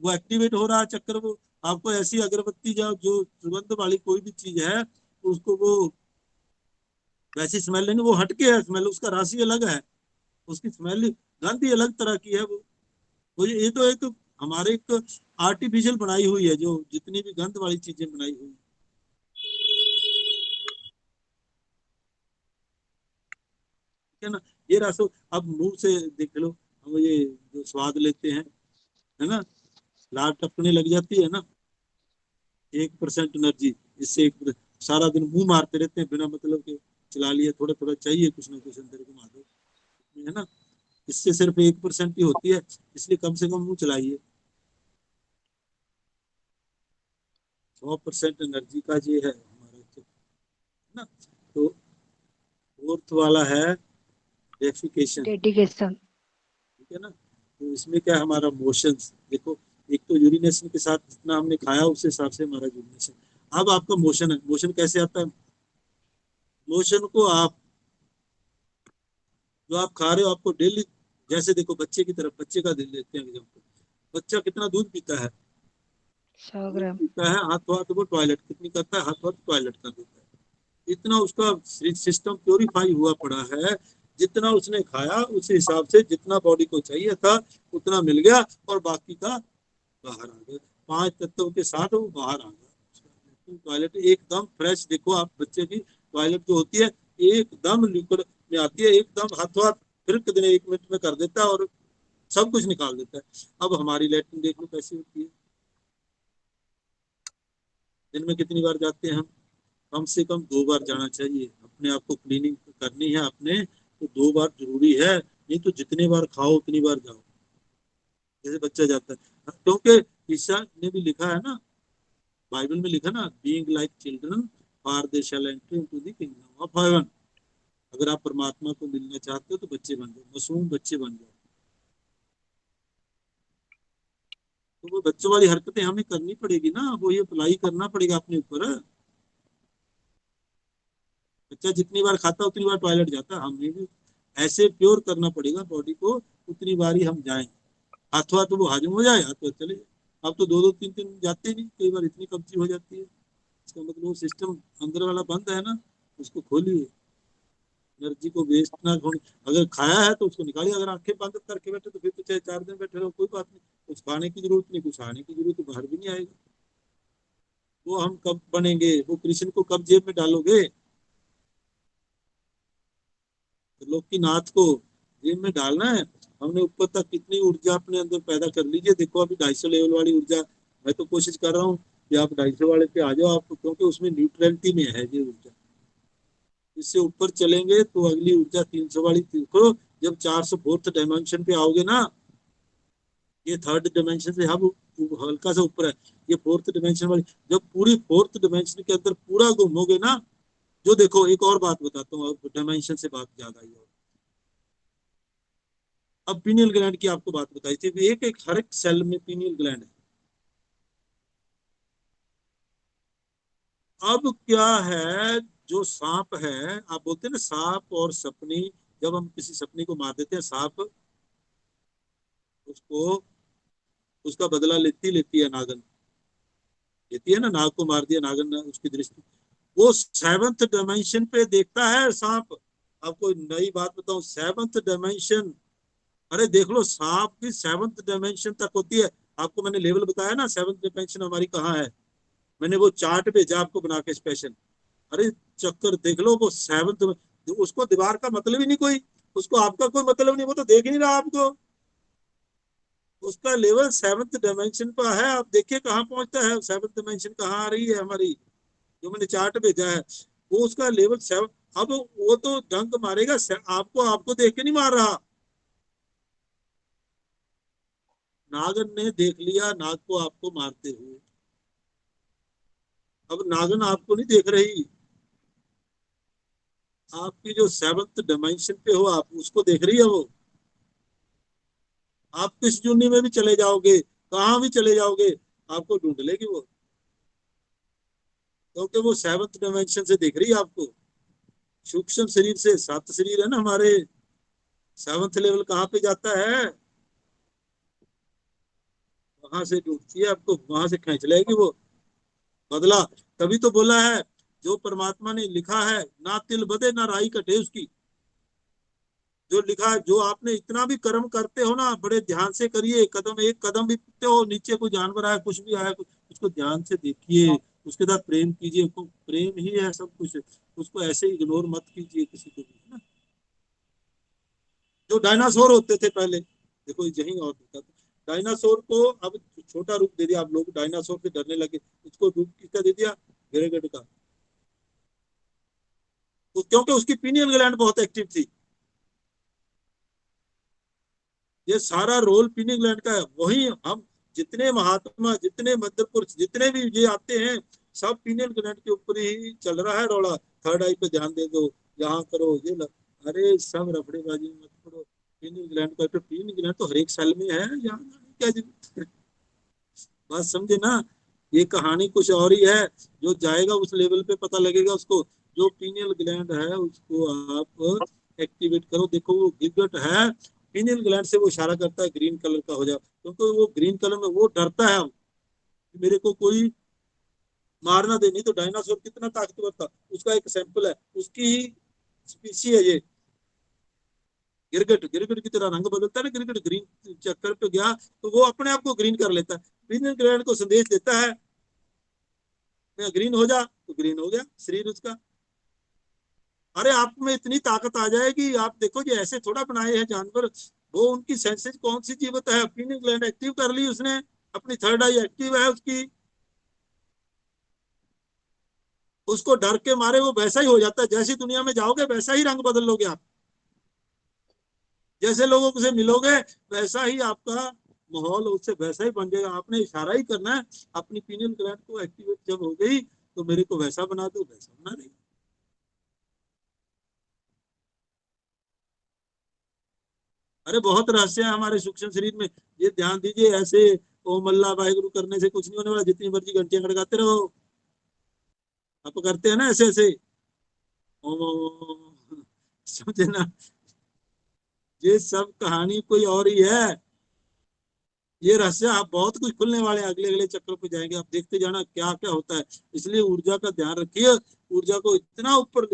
वो एक्टिवेट हो रहा है चक्कर। वो आपको ऐसी अगरबत्ती, जो सुगंध वाली कोई भी चीज है, उसको वो वैसी स्मेल लेनी, वो हटके है स्मेल, उसका राशि अलग है, उसकी स्मेल, गंध ही अलग तरह की है। वो ये तो एक हमारे एक आर्टिफिशियल बनाई हुई है, जो जितनी भी गंध वाली चीजें बनाई हुई है ना। ये रसो, अब मुंह से देख लो, हम ये जो स्वाद लेते हैं, है ना, लार टपकने लग जाती है ना, 1% एनर्जी इससे, सारा दिन मुंह मारते रहते हैं बिना मतलब के, चला लिया, थोड़ा थोड़ा चाहिए कुछ ना कुछ अंदर घुमा दो, है ना। इससे सिर्फ 1% ही होती है, इसलिए कम से कम मुंह चलाइए। 100% एनर्जी का ये है हमारा, तो है ना। तो फोर्थ वाला है डेफिकेशन, डेडिकेशन। ठीक है ना। तो इसमें क्या है, हमारा मोशंस देखो, एक तो यूरिनेशन के साथ जितना हमने खाया उस हिसाब से हमारा यूरिनेशन। अब आपका मोशन है, मोशन कैसे आता है? मोशन को आप, जो आप खा रहे हो, आपको डेली, जैसे देखो बच्चे की तरफ, बच्चे का दिल लेते हैं एग्जाम्पल, बच्चा कितना दूध पीता है? 100 दूध ग्राम। पीता है, हाथ हाथ वो टॉयलेट कितनी करता है? हाथ हाथ टॉयलेट कर देता है। इतना उसका सिस्टम प्योरीफाई हुआ पड़ा है, जितना उसने खाया उस हिसाब से, जितना बॉडी को चाहिए था उतना मिल गया, और बाकी का बाहर आ गया, 5 तत्वों के साथ वो बाहर आ गया। टॉयलेट एकदम फ्रेश, देखो आप बच्चे की टॉयलेट जो होती है, एकदम लिक्विड में आती है, एकदम हाथों हाथ फिर कितने 1 मिनट में कर देता है, और सब कुछ निकाल देता है। अब हमारी लैट्रिन देख लो कैसी होती है, दिन में कितनी बार जाते हैं हम? कम से कम 2 बार जाना चाहिए। अपने आप को क्लीनिंग करनी है अपने, तो 2 बार जरूरी है। नहीं तो जितने बार खाओ उतनी बार जाओ, जैसे बच्चा जाता है। क्योंकि ईसा ने भी लिखा है ना, बाइबल में लिखा ना, being like children for they shall enter into the kingdom of heaven. अगर आप परमात्मा को मिलना चाहते हो तो बच्चे बन जाओ, मासूम बच्चे बन जाओ। तो वो बच्चों वाली हरकतें हमें करनी पड़ेगी ना, वो ये अप्लाई करना पड़ेगा अपने ऊपर। बच्चा जितनी बार खाता उतनी बार टॉयलेट जाता है, हमें भी ऐसे प्योर करना पड़ेगा बॉडी को, उतनी बार ही हम जाएं। हाथों हाथ वो हजम हो जाए, हाथों हाथ चले जाए। अब तो 2-2 3-3 जाते ही नहीं, कई बार इतनी कब्जी हो जाती है। इसका मतलब वो सिस्टम अंदर वाला बंद है ना, उसको खोलिए, एनर्जी को वेस्ट ना होने। अगर खाया है तो उसको निकालिए। अगर आंखें बंद करके बैठे तो फिर तो चाहे 4 दिन बैठे रहो, कोई बात नहीं। कुछ खाने की जरूरत नहीं, कुछ आने की जरूरत, तो बाहर भी नहीं आएगा। वो हम कब बनेंगे? वो कृष्ण को कब जेब में डालोगे? लोग की नाथ को जेब में डालना है। हमने ऊपर तक कितनी ऊर्जा अपने अंदर पैदा कर लीजिए। देखो अभी 250 लेवल वाली ऊर्जा, मैं तो कोशिश कर रहा हूँ कि आप 250 वाले पे आ जाओ आप, क्योंकि उसमें न्यूट्रलिटी में है ये ऊर्जा। इससे ऊपर चलेंगे तो अगली ऊर्जा 300 वाली देखो। जब 404th डायमेंशन पे आओगे ना, ये 3rd डायमेंशन से हम हल्का सा ऊपर है, ये 4th डायमेंशन वाली, जब पूरी 4th डायमेंशन के अंदर पूरा घूमोगे ना, जो देखो एक और बात बताता हूँ, अब डायमेंशन से बात याद आई। अब पीनियल ग्लैंड की आपको बात बताई थी, एक एक हर एक सेल में पीनियल ग्लैंड है। अब क्या है, जो सांप है, आप बोलते हैं ना सांप और सपनी, जब हम किसी सपनी को मार देते हैं, सांप उसको, उसका बदला लेती है नागन, लेती है ना, नाग को मार दिया नागन ने, उसकी दृष्टि वो 7th डायमेंशन पे देखता है सांप। आपको नई बात बताऊं, 7th डायमेंशन, अरे देख लो सांप की 7th डायमेंशन तक होती है। आपको मैंने लेवल बताया ना 7th डायमेंशन हमारी कहाँ है, मैंने वो चार्ट भेजा आपको बना के स्पेशल। अरे चक्कर देख लो, वो 7th, उसको दीवार का मतलब ही नहीं कोई, उसको आपका कोई मतलब नहीं, वो तो देख ही नहीं रहा आपको। उसका लेवल 7th डायमेंशन पर है। आप देखिए कहाँ पहुंचता है 7th डायमेंशन, कहाँ आ रही है हमारी, जो मैंने चार्ट भेजा है, वो उसका लेवल 7। अब वो तो डंक मारेगा आपको, आपको देख के नहीं मार रहा। नागन ने देख लिया नाग को आपको मारते हुए, अब नागन आपको नहीं देख रही, आपकी जो 7th डायमेंशन पे हो आप उसको देख रही है वो। आप किस जूनी में भी चले जाओगे, कहाँ भी चले जाओगे, आपको ढूंढ लेगी वो, क्योंकि वो 7th डायमेंशन से देख रही है आपको। सूक्ष्म शरीर से 7 शरीर है ना हमारे, 7th लेवल कहाँ पे जाता है, वहां से ढूंढती है आपको, वहां से खींच लेगी वो बदला। तभी तो बोला है, जो परमात्मा ने लिखा है, ना तिल बदे ना राई कटे उसकी। जो लिखा है, जो आपने इतना भी कर्म करते हो ना, बड़े ध्यान से करिए, कदम एक कदम भी पीते हो, नीचे कोई जानवर आया कुछ भी आया, उसको ध्यान से देखिए, उसके साथ प्रेम कीजिए, प्रेम ही है सब कुछ। उसको ऐसे इग्नोर मत कीजिए किसी को भी, है ना। जो डायनासोर होते थे पहले, देखो यही और होता था, डायनासोर को अब छोटा रूप दे दिया, आप लोग डायनासोर से डरने लगे, उसको रूप किसका दे दिया, गिरगिट का। तो क्योंकि उसकी पीनियल ग्लैंड बहुत एक्टिव थी। ये सारा रोल पीनियल ग्लैंड का है। वही हम जितने महात्मा, जितने मध्य पुरुष, जितने भी ये आते हैं, सब पीनियल ग्लैंड के ऊपर ही चल रहा है रौला। 3rd आई पे ध्यान दे दो, यहाँ करो ये अरे सब रफड़ेबाजी मत करो। पीनियल ग्लैंड का तो, पीनियल ग्लैंड तो हर एक सेल में है, यहाँ क्या जरूरत। बात समझे ना, ये कहानी कुछ और ही है। जो जाएगा उस लेवल पे पता लगेगा उसको। जो पीनियल ग्लैंड है उसको आप एक्टिवेट करो। देखो वो गिरगट है, पीनियल ग्लैंड से वो इशारा करता है ग्रीन कलर का हो जाओ, क्योंकि वो ग्रीन कलर में वो डरता है मेरे को कोई मारना दे। नहीं तो डायनासोर कितना ताकतवर था, उसका एक सैंपल है, उसकी ही स्पीसी है ये गिरगिट। गिरगिट की तरह रंग बदलता है ना गिरगिट, ग्रीन चक्कर पे गया तो वो अपने आप को ग्रीन कर लेता है। पीनियल ग्लैंड को संदेश देता है मैं ग्रीन हो जा, तो ग्रीन हो गया शरीर उसका। अरे आप में इतनी ताकत आ जाएगी, आप देखो ये ऐसे थोड़ा बनाए हैं जानवर, वो उनकी सेंसेस कौन सी चीज होता है, पीनियल ग्लैंड एक्टिव कर ली उसने, अपनी थर्ड आई एक्टिव है उसकी, उसको डर के मारे वो वैसा ही हो जाता है। जैसी दुनिया में जाओगे वैसा ही रंग बदल लोगे आप, जैसे लोगों से मिलोगे वैसा ही आपका माहौल उससे वैसा ही बन जाएगा। आपने इशारा ही करना है, अपनी पीनियल ग्लैंड को एक्टिवेट जब हो गई तो मेरे को वैसा बना दो, वैसा बना देगी। अरे बहुत रहस्य है हमारे सूक्ष्म शरीर में, ये ध्यान दीजिए। ऐसे ओम अल्लाह वाहिगुरु करने से कुछ नहीं होने वाला, जितनी मर्जी घंटियां खड़काते रहो। आप करते हैं ना ऐसे ऐसे ओम, समझे ना, ये सब कहानी कोई और ही है। ये रहस्य आप बहुत कुछ खुलने वाले हैं, अगले अगले चक्र पे जाएंगे, आप देखते जाना क्या क्या होता है। इसलिए ऊर्जा का ध्यान रखिए, ऊर्जा को इतना ऊपर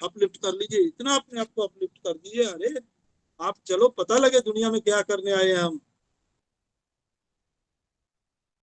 अपलिफ्ट कर लीजिए, इतना अपने आप को अपलिफ्ट कर दीजिए। अरे आप चलो, पता लगे दुनिया में क्या करने आए हैं हम।